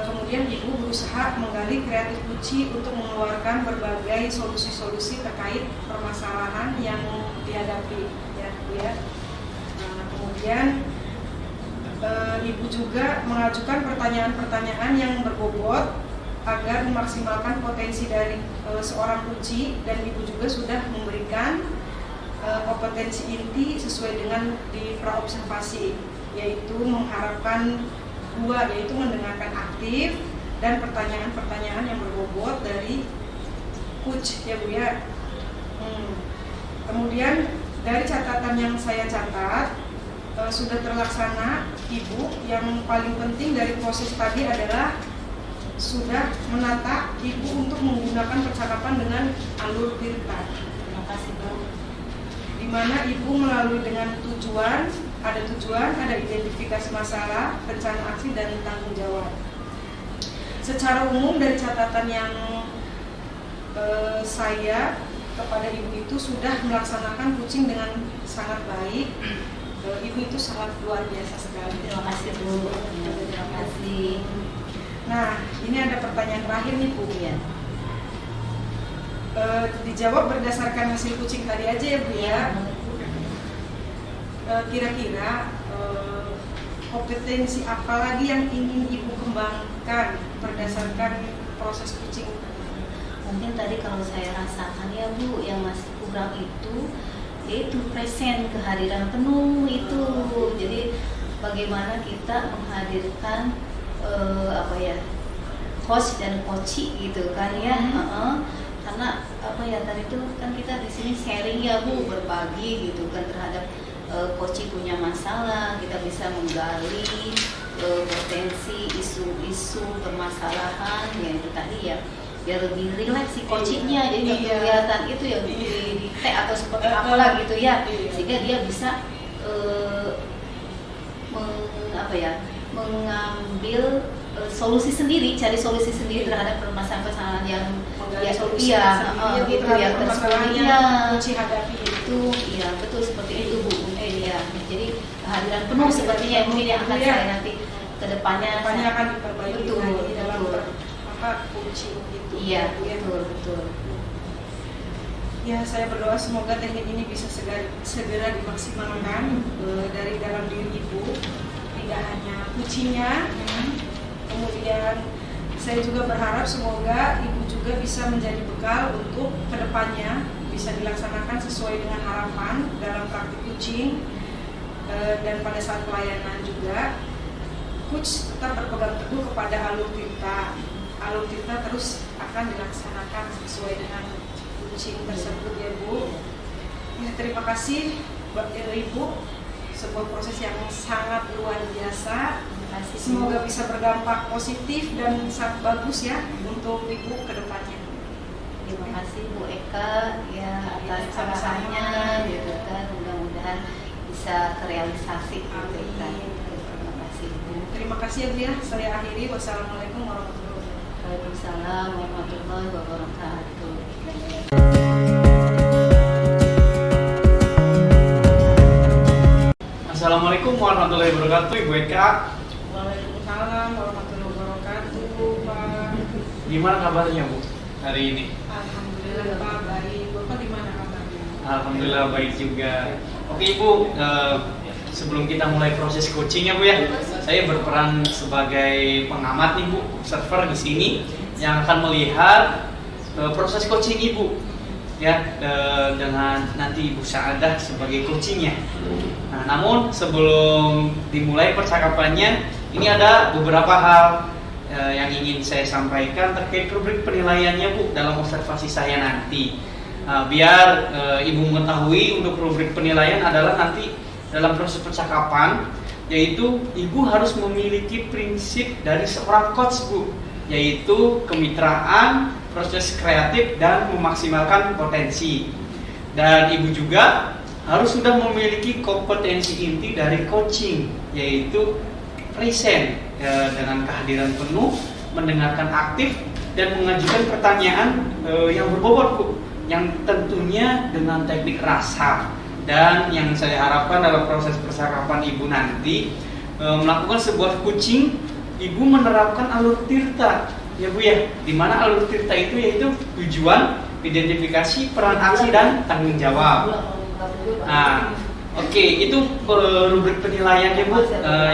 Kemudian Ibu berusaha menggali kreatif Uci untuk mengeluarkan berbagai solusi-solusi terkait permasalahan yang dihadapi, ya. Kemudian Ibu juga mengajukan pertanyaan-pertanyaan yang berbobot agar memaksimalkan potensi dari seorang Uci, dan Ibu juga sudah memberikan kompetensi inti sesuai dengan di praobservasi, yaitu mengharapkan yaitu mendengarkan aktif dan pertanyaan-pertanyaan yang berbobot dari coach ya Bu ya. Kemudian dari catatan yang saya catat sudah terlaksana Ibu. Yang paling penting dari proses tadi adalah sudah menata Ibu untuk menggunakan percakapan dengan alur cerita. Terima kasih Bu. Di mana Ibu melalui dengan tujuan, ada identifikasi masalah, rencana aksi, dan tanggung jawab. Secara umum dari catatan yang saya kepada Ibu itu sudah melaksanakan coaching dengan sangat baik. Ibu itu sangat luar biasa sekali. Terima kasih Bu. Terima kasih. Nah, ini ada pertanyaan terakhir nih Bu. Ya. Dijawab berdasarkan hasil coaching tadi aja ya Bu ya. Kira-kira kompetensi apa lagi yang ingin Ibu kembangkan berdasarkan proses coaching? Mungkin tadi kalau saya rasakan ya Bu, yang masih kurang itu yaitu present, kehadiran penuh itu. Jadi bagaimana kita menghadirkan coach dan coachee gitu kan ya. Karena tadi itu kan kita di sini sharing ya Bu, berbagi gitu kan terhadap coachee punya masalah, kita bisa menggali potensi isu-isu permasalahan yang itu tadi ya, biar lebih rileks si coachingnya, jadi nggak kelihatan itu ya di tag atau seperti apalah gitu ya, sehingga dia bisa mengambil solusi sendiri, cari solusi sendiri terhadap permasalahan yang gitu ya kunci hadapi itu, iya betul seperti itu Bu. Ya, jadi kehadiran penuh sepertinya yang mungkin yang akan saya nanti kedepannya akan diperbaiki betul, lagi dalam betul. coaching itu. Iya betul. Ya, saya berdoa semoga teknik ini bisa segera dimaksimalkan dari dalam diri Ibu, tidak hanya kuncinya. Kemudian saya juga berharap semoga Ibu juga bisa menjadi bekal untuk kedepannya bisa dilaksanakan sesuai dengan harapan dalam praktik coaching, dan pada saat pelayanan juga coach tetap berpegang teguh kepada alur tirta terus akan dilaksanakan sesuai dengan coaching tersebut ya Bu. Ya, terima kasih Ibu, sebuah proses yang sangat luar biasa. Semoga bisa berdampak positif dan sangat bagus ya untuk Ibu ke depannya. Terima kasih Bu Eka ya atas sarannya gitu kan, mudah-mudahan bisa terrealisasi gitu kan. Terima kasih Bu. Terima kasih ya Bu ya. Saya akhiri. Wassalamualaikum warahmatullahi wabarakatuh. Waalaikumsalam warahmatullahi wabarakatuh. Assalamualaikum warahmatullahi wabarakatuh, Ibu Eka. Waalaikumsalam warahmatullahi wabarakatuh, Pak. Gimana kabarnya Bu hari ini? Alhamdulillah Pak, baik. Bapak gimana kabarnya? Alhamdulillah baik juga. Oke Ibu, sebelum kita mulai proses coachingnya Bu ya, saya berperan sebagai pengamat nih Bu, observer di sini yang akan melihat proses coaching Ibu ya, dengan nanti Ibu Saadah sebagai coachingnya. Nah, namun sebelum dimulai percakapannya, ini ada beberapa hal yang ingin saya sampaikan terkait rubrik penilaiannya Bu dalam observasi saya nanti. Biar Ibu mengetahui untuk rubrik penilaian adalah nanti dalam proses percakapan, yaitu Ibu harus memiliki prinsip dari seorang coach Bu, yaitu kemitraan, proses kreatif, dan memaksimalkan potensi. Dan Ibu juga harus sudah memiliki kompetensi inti dari coaching, yaitu present dengan kehadiran penuh, mendengarkan aktif, dan mengajukan pertanyaan yang berbobot Bu, yang tentunya dengan teknik rasa. Dan yang saya harapkan dalam proses percakapan Ibu nanti melakukan sebuah coaching, Ibu menerapkan alur tirta ya Bu ya, dimana alur tirta itu yaitu tujuan, identifikasi, peran aksi, dan tanggung jawab. Nah, oke, itu rubrik penilaiannya Bu,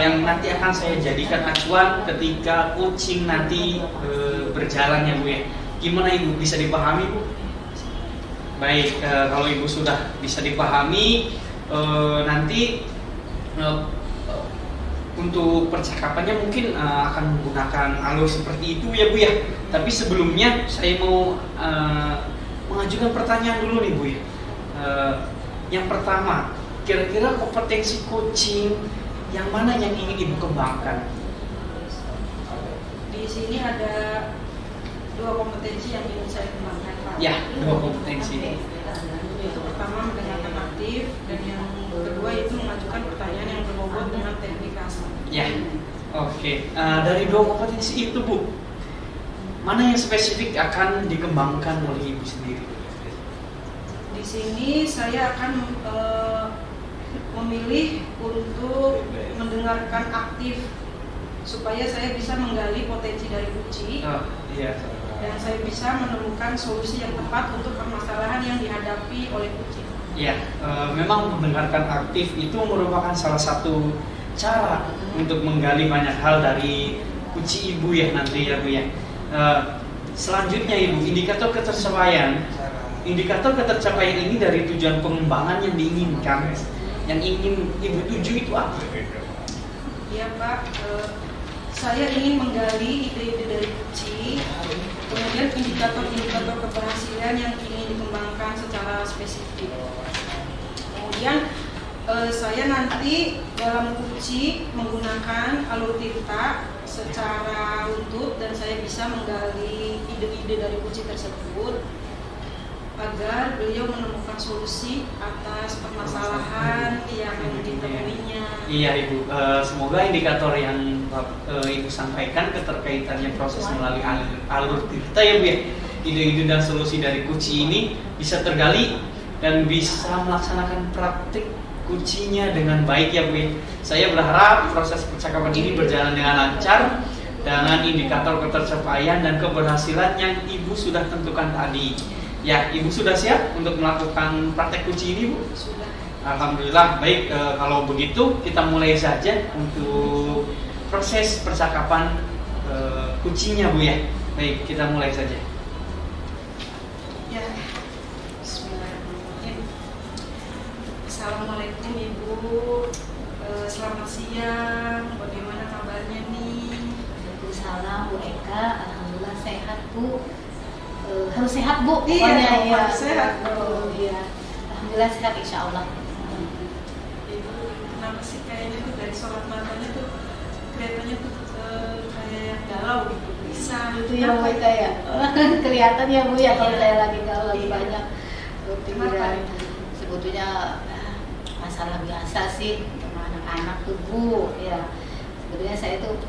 yang nanti akan saya jadikan acuan ketika coaching nanti berjalan ya Bu ya. Gimana Ibu, bisa dipahami Bu? Baik, kalau Ibu sudah bisa dipahami, nanti untuk percakapannya mungkin akan menggunakan alur seperti itu ya Bu ya. Tapi sebelumnya saya mau mengajukan pertanyaan dulu nih Bu ya. Yang pertama, kira-kira kompetensi coaching yang mana yang ingin Ibu kembangkan? Di sini ada dua kompetensi yang ingin saya kembangkan Pak. Ya, dua kompetensi. Itu pertama mendengarkan aktif, dan yang kedua itu mengajukan pertanyaan yang berbobot dengan teknik rasa. Ya, oke. Dari dua kompetensi itu Bu, mana yang spesifik akan dikembangkan oleh Ibu sendiri? Di sini saya akan memilih untuk mendengarkan aktif supaya saya bisa menggali potensi dari kunci, Iya. dan saya bisa menemukan solusi yang tepat untuk permasalahan yang dihadapi oleh kunci. Ya, memang mendengarkan aktif itu merupakan salah satu cara untuk menggali banyak hal dari kunci Ibu ya nanti ya Bu ya. Selanjutnya Ibu, indikator ketercapaian. Indikator ketercapaian ini dari tujuan pengembangan yang diinginkan. Yang ingin Ibu tuju itu apa? Iya Pak, saya ingin menggali ide-ide dari kunci, kemudian indikator-indikator keberhasilan yang ingin dikembangkan secara spesifik. Kemudian Saya nanti dalam kunci menggunakan alur tinta secara runtut dan saya bisa menggali ide-ide dari kunci tersebut agar beliau menemukan solusi atas permasalahan yang ditemuinya. Iya Ibu, semoga indikator yang Ibu sampaikan keterkaitannya proses melalui alur tinta ya Bu ya, ide-ide dan solusi dari kunci ini bisa tergali dan bisa melaksanakan praktik kuncinya dengan baik ya Bu ya. Saya berharap proses percakapan ini berjalan dengan lancar dengan indikator ketercapaian dan keberhasilan yang Ibu sudah tentukan tadi. Ya, Ibu sudah siap untuk melakukan praktek kunci ini Bu? Sudah. Alhamdulillah, baik. Kalau begitu kita mulai saja untuk proses percakapan kuncinya Bu ya. Baik, kita mulai saja. Ya, bismillahirrahmanirrahim. Assalamualaikum Ibu, selamat siang, bagaimana kabarnya nih? Waalaikumsalam Bu Eka, alhamdulillah sehat Bu. Harus sehat Bu, Iya, pokoknya ya. harus sehat. Iya, alhamdulillah sehat insya Allah. Ibu, kenapa sih kayaknya tuh dari sholat matanya tuh kelihatannya tuh kayak yang galau gitu, bisa Itu ya Bu Eka ya, kelihatan ya Bu ya kalau Iya. saya lagi galau lagi Iya. banyak Kenapa pikiran. itu? Sebetulnya masalah biasa sih sama anak-anak tuh Bu ya. Sebetulnya saya tuh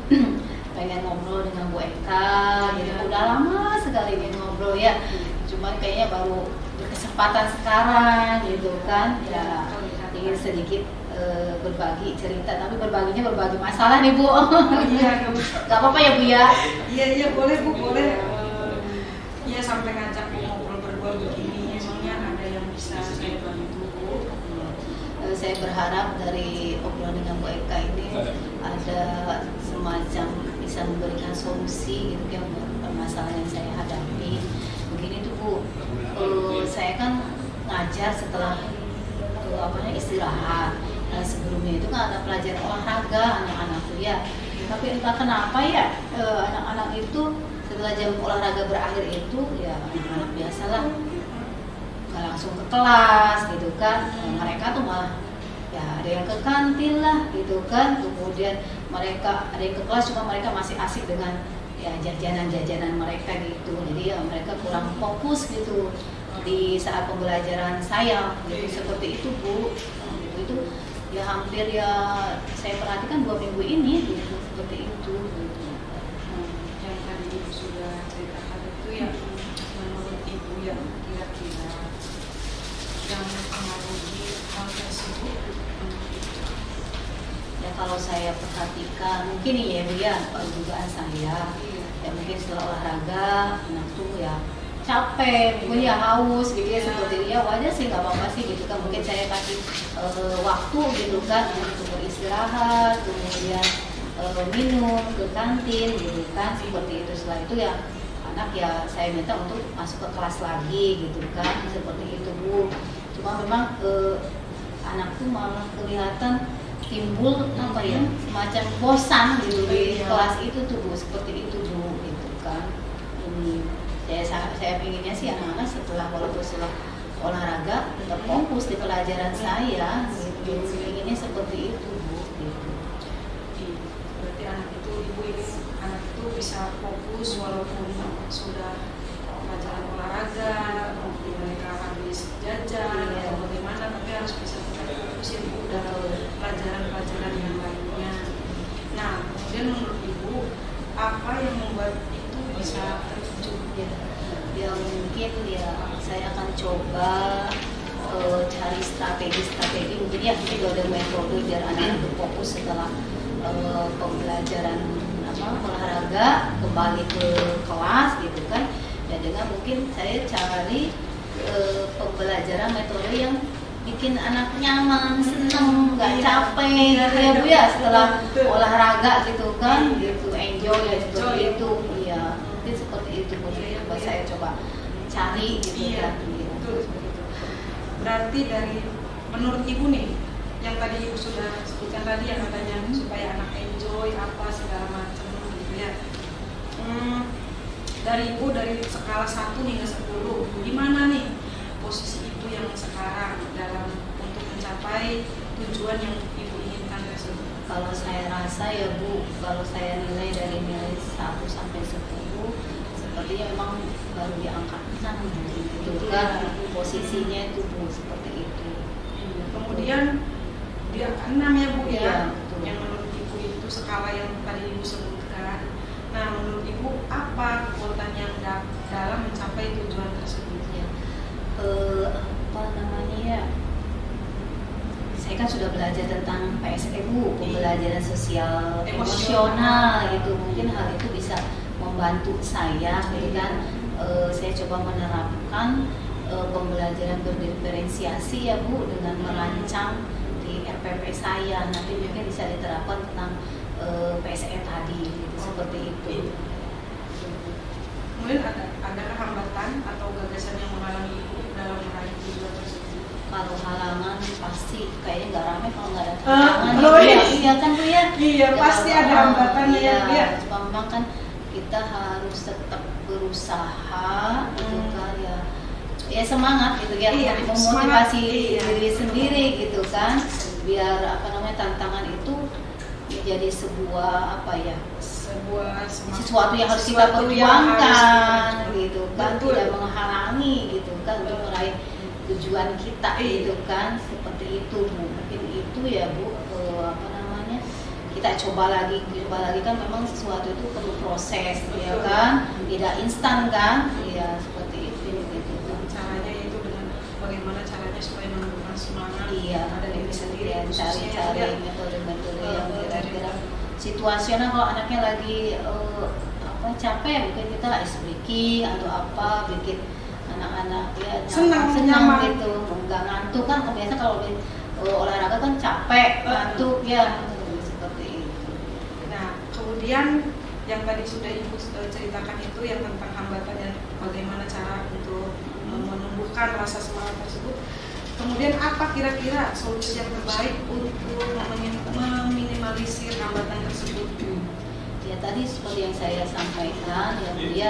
pengen ngobrol dengan Bu Eka gitu. Udah lama sekali ingin ngobrol ya, cuman kayaknya baru berkesempatan sekarang gitu kan ya, ingin sedikit berbagi cerita, tapi berbaginya berbagi masalah nih Bu. Iya, Gak apa-apa ya Bu ya? iya boleh Bu, boleh. Iya, sampai ngajak ngobrol berdua begini, emangnya ada yang bisa saya bantu Bu? Saya berharap dari obrolan dengan Bu Eka ini ada semacam bisa memberikan solusi gitu ya buat permasalahan yang saya hadapi. Begini tuh Bu, saya kan ngajar setelah istirahat. Nah, sebelumnya itu kan ada pelajaran olahraga anak-anak tuh ya. Tapi entah kenapa ya anak-anak itu setelah jam olahraga berakhir itu ya anak-anak biasalah nggak langsung ke kelas gitu kan. Mereka tuh malah ya ada yang ke kantin lah gitu kan, kemudian mereka ada yang ke kelas cuma mereka masih asik dengan ya jajanan-jajanan mereka gitu, jadi ya mereka kurang fokus gitu di saat pembelajaran saya gitu, seperti itu Bu. Itu ya hampir ya saya perhatikan 2 minggu ini gitu, seperti itu gitu. Yang tadi Ibu sudah ceritakan itu yang menurut Ibu yang kira-kira yang mempengaruhi hal tersebut. Ya kalau saya perhatikan mungkin ya Bu ya, dugaan saya ya mungkin setelah olahraga anak tuh ya capek, mungkin ya haus gitu ya, seperti ya wajar sih nggak apa-apa sih gitu kan, mungkin saya kasih waktu gitu kan untuk beristirahat, kemudian minum ke kantin gitu kan, seperti itu. Setelah itu ya anak ya saya minta untuk masuk ke kelas lagi gitu kan, seperti itu Bu. Cuma memang anak tuh malah kelihatan timbul apa ya semacam bosan gitu di kelas itu tuh Bu, seperti itu Bu gitu kan. Ini saya pinginnya sih anak-anak walaupun setelah olahraga tetap fokus di pelajaran saya gitu. Pinginnya seperti itu Bu gitu. Berarti anak itu Ibu ingin anak itu bisa fokus walaupun sudah pelajaran olahraga, mungkin mereka habis jajan atau bagaimana, tapi harus bisa tetap fokus Ibu dalam pelajaran-pelajaran yang lainnya. Nah, kemudian menurut Ibu apa yang membuat itu bisa terwujud? Ya mungkin ya saya akan coba cari strategi mungkin ya metode biar anak berfokus setelah pembelajaran olahraga kembali ke kelas gitu kan. Ya dengan mungkin saya cari pembelajaran metode yang bikin anak nyaman, seneng, nggak capek gitu ya Bu ya setelah olahraga gitu kan, gitu enjoy ya seperti itu. Iya, mungkin seperti itu Bu. Coba saya coba cari gitu kan. Betul. Berarti dari menurut Ibu nih, yang tadi Ibu sudah sebutkan tadi yang katanya supaya anak enjoy apa segala macam gitu ya. Dari Ibu dari skala 1 hingga 10, gimana nih posisi Ibu yang sekarang dalam untuk mencapai tujuan yang Ibu inginkan tersebut? Kalau saya rasa ya Bu, kalau saya nilai dari nilai 1 sampai 10, sepertinya memang baru di angka 6 gitu kan, posisinya itu Bu, seperti itu. Kemudian di angka 6 ya Bu Iya, ya, betul. yang menurut Ibu itu skala yang tadi Ibu sebutkan. Nah, menurut Ibu apa kekuatan yang dalam mencapai tujuan tersebut? Ya. Apa namanya ya? Saya kan sudah belajar tentang PSE Bu, pembelajaran sosial emosional gitu. Mungkin hal itu bisa membantu saya, gitu kan? Saya coba menerapkan pembelajaran berdiferensiasi ya Bu, dengan merancang di RPP saya. Nanti mungkin bisa diterapkan tentang PSE tadi, gitu, seperti itu. Kemudian adakah hambatan atau gagasan yang menghalangi Ibu dalam meraih tujuan tersebut? Kalau halangan pasti kayaknya nggak rame kalau nggak ada halangan. oh iya. Iya kan Bu ya? Iya, pasti ada hambatannya ya Bu ya. Cuma memang kan kita harus tetap berusaha gitu kan ya. Ya semangat gitu ya, Iya, memotivasi semangat, iya. diri sendiri gitu kan, biar apa namanya tantangan itu menjadi sebuah apa ya, Sebuah sesuatu yang harus kita sesuatu yang perjuangkan harus gitu kan, Betul. tidak menghalangi gitu kan untuk meraih tujuan kita Iya. gitu kan, seperti itu Bu. Mungkin itu ya Bu, apa namanya, kita coba lagi kan, memang sesuatu itu perlu proses ya Betul. kan, tidak instan kan, ya seperti itu gitu kan. Caranya itu dengan bagaimana caranya supaya menumbuhkan semangat Iya, ada diri sendiri, ya, khususnya cari-cari ya. metode-metode yang kira-kira situasional. Kalau anaknya lagi capek, mungkin kita ice breaking atau apa, bikin anak-anak ya Senang, senang nyaman. gitu, nggak ngantuk kan. Biasa kalau olahraga kan capek, ngantuk ya, seperti itu. Nah, kemudian yang tadi sudah Ibu ceritakan itu yang tentang hambatan dan bagaimana cara untuk menumbuhkan rasa semangat tersebut. Kemudian apa kira-kira solusi yang terbaik untuk meminimalisir hambatan tersebut? Ya tadi seperti yang saya sampaikan, yang dia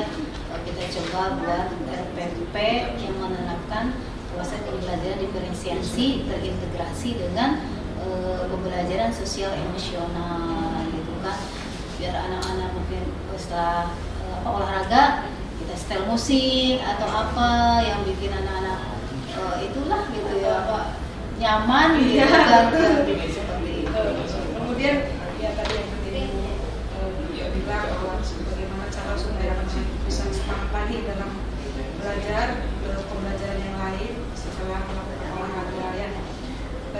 kita coba buat RPP yang menerapkan proses pembelajaran diferensiasi terintegrasi dengan pembelajaran sosial emosional gitu kan, biar anak-anak mungkin setelah olahraga kita setel musik atau apa yang bikin anak-anak itulah gitu ya, apa, nyaman gitu kan, seperti itu. Kemudian ya tadi yang penting bilang bahwa bagaimana cara supaya anak bisa semangat lagi dalam belajar pembelajaran yang lain setelah melakukan olahraga ya,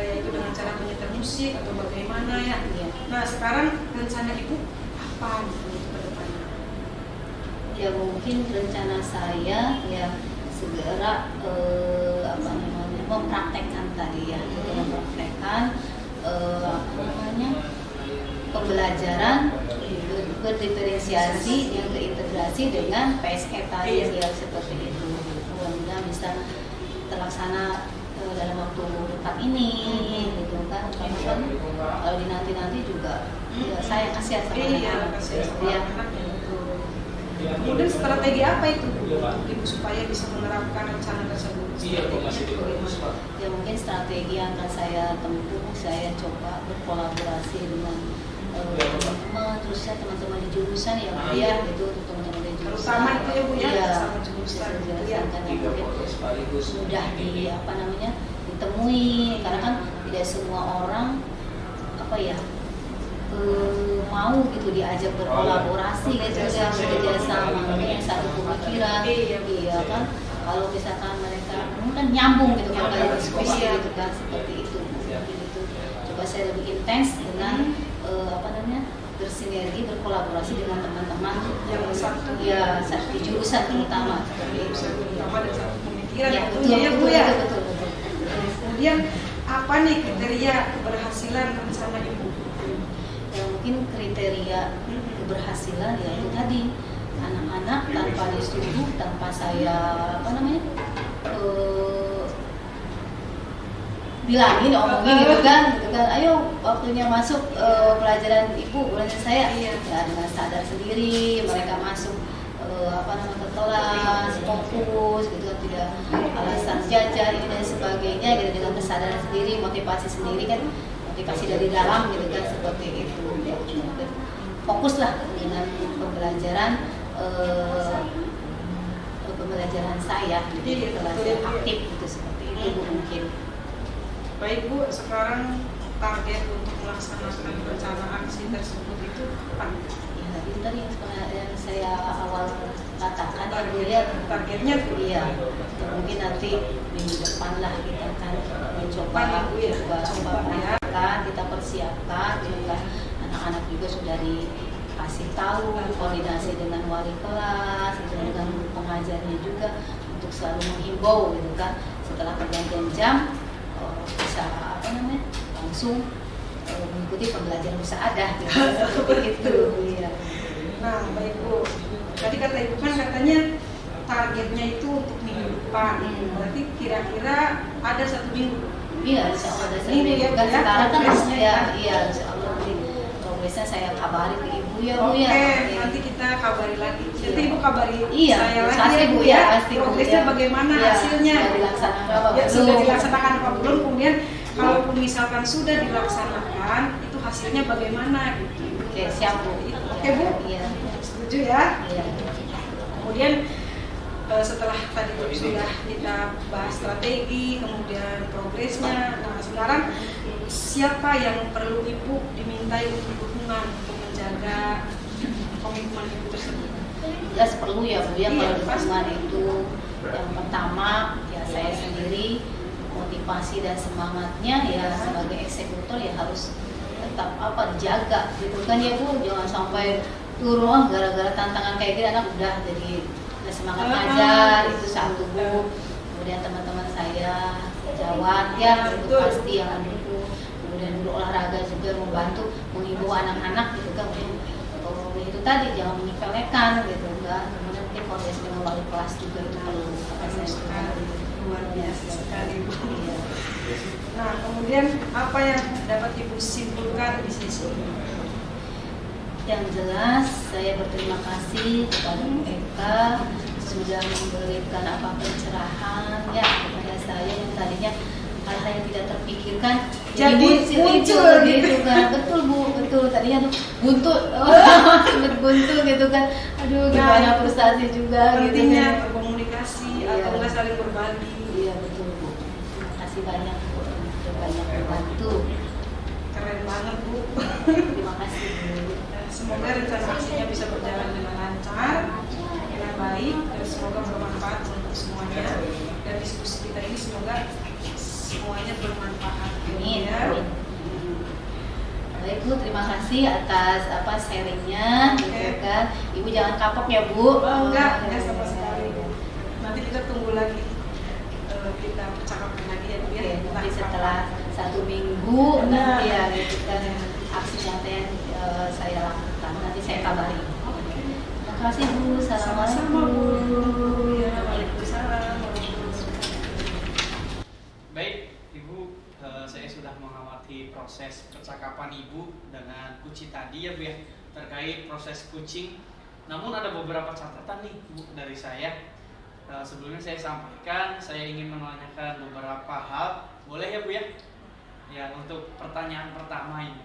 yaitu dengan cara menyetel musik atau bagaimana ya. Iya. Nah, sekarang rencana Ibu apa untuk ke depannya? Ya mungkin rencana saya ya segera apa namanya, mempraktekkan tadi ya, mempraktekkan apa namanya, pembelajaran berdiferensiasi yang terintegrasi dengan PSE tadi ya, seperti itu. Mudah-mudahan bisa terlaksana dalam waktu dekat ini gitu kan. Karena kan kalau di nanti juga ya saya kasihan sama anak-anak. Kasihan sama Ya. anak. Kemudian strategi apa itu untuk Ibu supaya bisa menerapkan rencana tersebut? Ya mungkin strategi yang akan saya tempuh, saya coba berkolaborasi dengan teman-teman, terusnya teman-teman di jurusan yang dia gitu, teman-teman di jurusan. Terutama itu ya Bu ya, Iya, sama jurusan bisa gitu ya. dijelaskan yang mungkin mudah di apa namanya ditemui, karena kan tidak semua orang apa ya mau gitu diajak berkolaborasi gitu ya, bekerja sama, mungkin yang satu pemikiran, iya kan. Kalau misalkan mereka kan nyambung gitu kan, kayak diskusi gitu kan, seperti itu. Mungkin itu coba saya lebih intens dengan apa namanya, bersinergi, berkolaborasi dengan teman-teman yang satu ya di jurusan terutama, seperti itu. terutama dan satu pemikiran Ya, tentunya ya Bu betul, ya. betul. Kemudian apa nih kriteria keberhasilan rencana Ibu? Ya mungkin kriteria keberhasilan ya itu tadi, anak-anak tanpa disuruh, tanpa saya apa namanya bilangin, omongin gitu kan, ayo waktunya masuk pelajaran Ibu, pelajaran saya, ya dengan sadar sendiri mereka masuk kelas, fokus gitu kan, tidak alasan jajan ini dan sebagainya gitu, dengan kesadaran sendiri, motivasi sendiri kan, motivasi dari dalam gitu kan, seperti itu ya. Fokuslah dengan pembelajaran saya jadi belajar aktif gitu, seperti itu Bu, mungkin. Baik Bu, sekarang target untuk melaksanakan rencana aksi tersebut itu apa? Ya, itu tadi yang saya awal katakan ya, targetnya iya, mungkin nanti minggu depan lah kita akan mencoba kita persiapkan gitu kan, anak-anak juga sudah dikasih tahu, koordinasi dengan wali kelas gitu, dengan guru pengajarnya juga untuk selalu menghimbau gitu kan, setelah pergantian jam bisa langsung mengikuti pembelajaran musaadah gitu, seperti itu ya. Nah, baik Bu. Tadi kata Ibu kan katanya targetnya itu untuk minggu depan. Berarti kira-kira ada 1 minggu. Iya, insya Allah ada 1 minggu. Ya, Kan ya, sekarang kan progresnya ya, iya, insya Allah progresnya saya kabari ke Ibu ya Bu Oke, ya. nanti kita kabari lagi. Nanti Iya. Ibu kabari Iya, saya lagi pasti ya Bu Bu ya, ya. pasti Bu, Progresnya ya. bagaimana Iya, hasilnya? sudah dilaksanakan apa Ya, belum? sudah dilaksanakan apa belum? Kemudian kalaupun misalkan sudah dilaksanakan, itu hasilnya bagaimana gitu. Oke, siap Bu. Oke Bu, Iya. setuju ya? Iya. Kemudian setelah tadi sudah kita bahas strategi, kemudian progresnya. Nah, sekarang siapa yang perlu Ibu dimintai untuk dukungan untuk menjaga komitmen Ibu tersebut? Jelas perlu ya Bu ya, Iya, kalau dukungan itu yang pertama ya saya sendiri, motivasi dan semangatnya ya sebagai eksekutor ya harus tetap dijaga gitu kan ya Bu, jangan sampai turun gara-gara tantangan kayak gini anak udah jadi semangat ngajar, itu satu Bu. Kemudian teman-teman saya jawab ya itu pasti yang mendukung, kemudian guru olahraga juga membantu menghibur anak-anak gitu kan, itu tadi jangan menyepelekan gitu enggak, kemudian mungkin koordinasi dengan wali kelas juga itu perlu Luar biasa sekali Bu. Nah, kemudian apa yang dapat Ibu simpulkan di sisi ini? Yang jelas saya berterima kasih kepada Bu Eka sudah memberikan pencerahan ya kepada saya yang tadinya hal-hal yang tidak terpikirkan Jadi muncul gitu kan. Betul Bu, betul, tadinya tuh buntu sulit buntu gitu kan, aduh gimana frustasi juga gitu Pentingnya kan. berkomunikasi Iya. atau enggak saling berbagi. Iya betul Bu, terima kasih banyak Bu, sudah banyak membantu. Keren banget Bu. Terima kasih Bu. Semoga rencana aksinya bisa berjalan dengan lancar, dengan baik, dan semoga bermanfaat untuk semuanya. Dan diskusi kita ini semoga semuanya bermanfaat. Amin. Ya. Amin. Baik Bu, terima kasih atas sharingnya, gitu kan. Ibu jangan kapok ya Bu. Enggak sama sekali. Nanti kita tunggu lagi, kita percakapan lagi ya Bu ya. Oke, nanti Tentang setelah 1 minggu nanti ya gitu kan aksi nyata yang saya lakukan, nanti saya kabari. Terima kasih Bu. sama-sama Bu. Assalamualaikum. Ya, waalaikumsalam. Baik, Ibu, saya sudah mengamati proses percakapan Ibu dengan Kuci tadi ya Bu ya, terkait proses coaching. Namun ada beberapa catatan nih Bu dari saya. Sebelumnya saya sampaikan, saya ingin menanyakan beberapa hal. Boleh ya Bu ya? Ya, untuk pertanyaan pertama ini,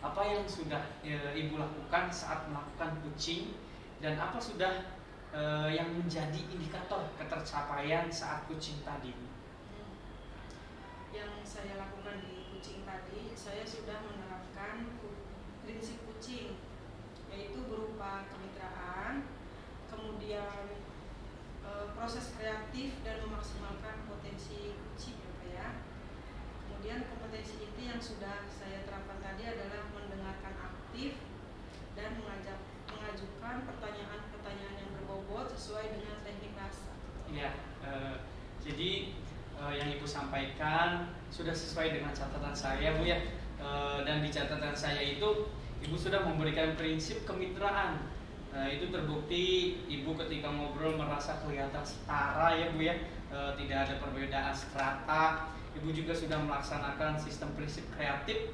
apa yang sudah Ibu lakukan saat melakukan coaching dan apa sudah yang menjadi indikator ketercapaian saat coaching tadi? Yang saya lakukan di coaching tadi, saya sudah menerapkan prinsip coaching, yaitu berupa kemitraan, kemudian proses kreatif dan memaksimalkan potensi coaching ya. Kemudian kompetensi inti yang sudah saya terapkan tadi adalah mendengarkan aktif dan mengajukan pertanyaan-pertanyaan yang berbobot sesuai dengan teknik rasa. Ya, jadi yang Ibu sampaikan sudah sesuai dengan catatan saya Bu ya. Dan di catatan saya itu Ibu sudah memberikan prinsip kemitraan. Itu terbukti Ibu ketika ngobrol merasa kelihatan setara ya Bu ya. Tidak ada perbedaan strata. Ibu juga sudah melaksanakan sistem prinsip kreatif.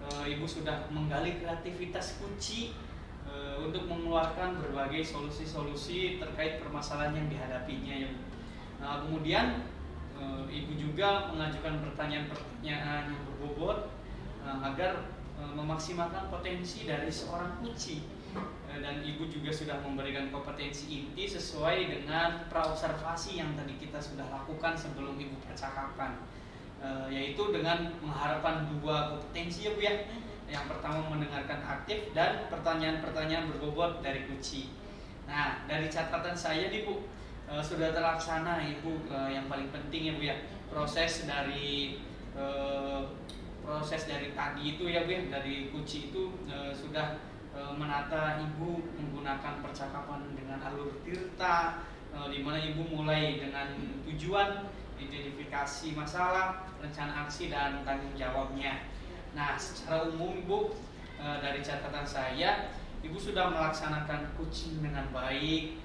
Ibu sudah menggali kreativitas kunci untuk mengeluarkan berbagai solusi-solusi terkait permasalahan yang dihadapinya ya Bu. Nah, kemudian Ibu juga mengajukan pertanyaan-pertanyaan yang berbobot agar memaksimalkan potensi dari seorang coaching. Dan Ibu juga sudah memberikan kompetensi inti sesuai dengan praobservasi yang tadi kita sudah lakukan sebelum Ibu percakapan, yaitu dengan mengharapkan 2 kompetensi ya Bu ya. Yang pertama mendengarkan aktif dan pertanyaan-pertanyaan berbobot dari coaching. Nah, dari catatan saya nih Bu, sudah terlaksana Ibu, yang paling penting ya Bu ya, proses dari tadi itu ya Bu ya, dari kunci itu sudah menata Ibu menggunakan percakapan dengan alur tirta, di mana Ibu mulai dengan tujuan, identifikasi masalah, rencana aksi dan tanggung jawabnya. Nah, secara umum Ibu, dari catatan saya, Ibu sudah melaksanakan coaching dengan baik.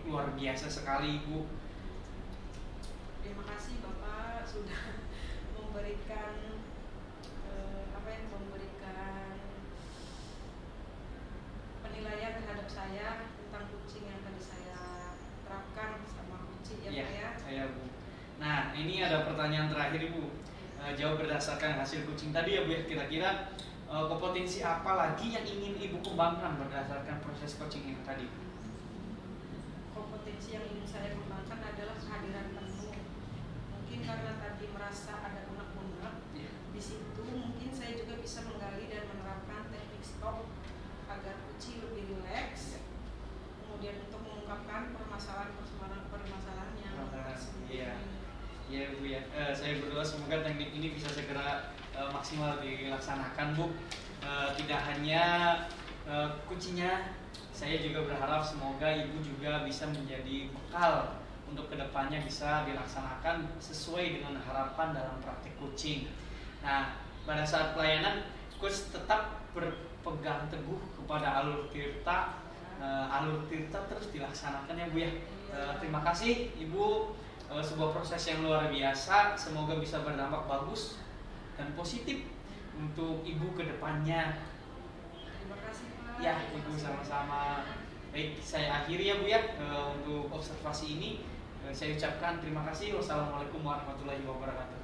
Luar biasa sekali Ibu. Terima kasih Bapak sudah memberikan penilaian terhadap saya tentang coaching yang tadi saya terapkan sama coaching ya Pak ya. Saya Bu. Nah, ini ada pertanyaan terakhir Ibu. Jawab berdasarkan hasil coaching tadi ya Bu ya. Kira-kira kompetensi apa lagi yang ingin Ibu kembangkan berdasarkan proses coaching yang tadi? Kompetensi yang ingin saya kembangkan adalah kehadiran penuh. Mungkin karena tadi merasa ada unek-unek, di situ mungkin saya juga bisa menggali dan menerapkan teknik stop agar coaching lebih rileks. Kemudian untuk mengungkapkan permasalahan yang Iya Bu ya. Saya berdoa semoga teknik ini bisa segera maksimal dilaksanakan Bu. Tidak hanya coachingnya, saya juga berharap semoga Ibu juga bisa menjadi bekal untuk kedepannya bisa dilaksanakan sesuai dengan harapan dalam praktik coaching. Nah, pada saat pelayanan, coach tetap berpegang teguh kepada alur tirta. Alur tirta terus dilaksanakan ya Bu ya. Terima kasih Ibu, sebuah proses yang luar biasa. Semoga bisa berdampak bagus dan positif untuk Ibu kedepannya. Terima kasih Pak. Ya, Ibu sama-sama. Baik, saya akhiri ya Bu ya, untuk observasi ini. Saya ucapkan terima kasih. Wassalamualaikum warahmatullahi wabarakatuh.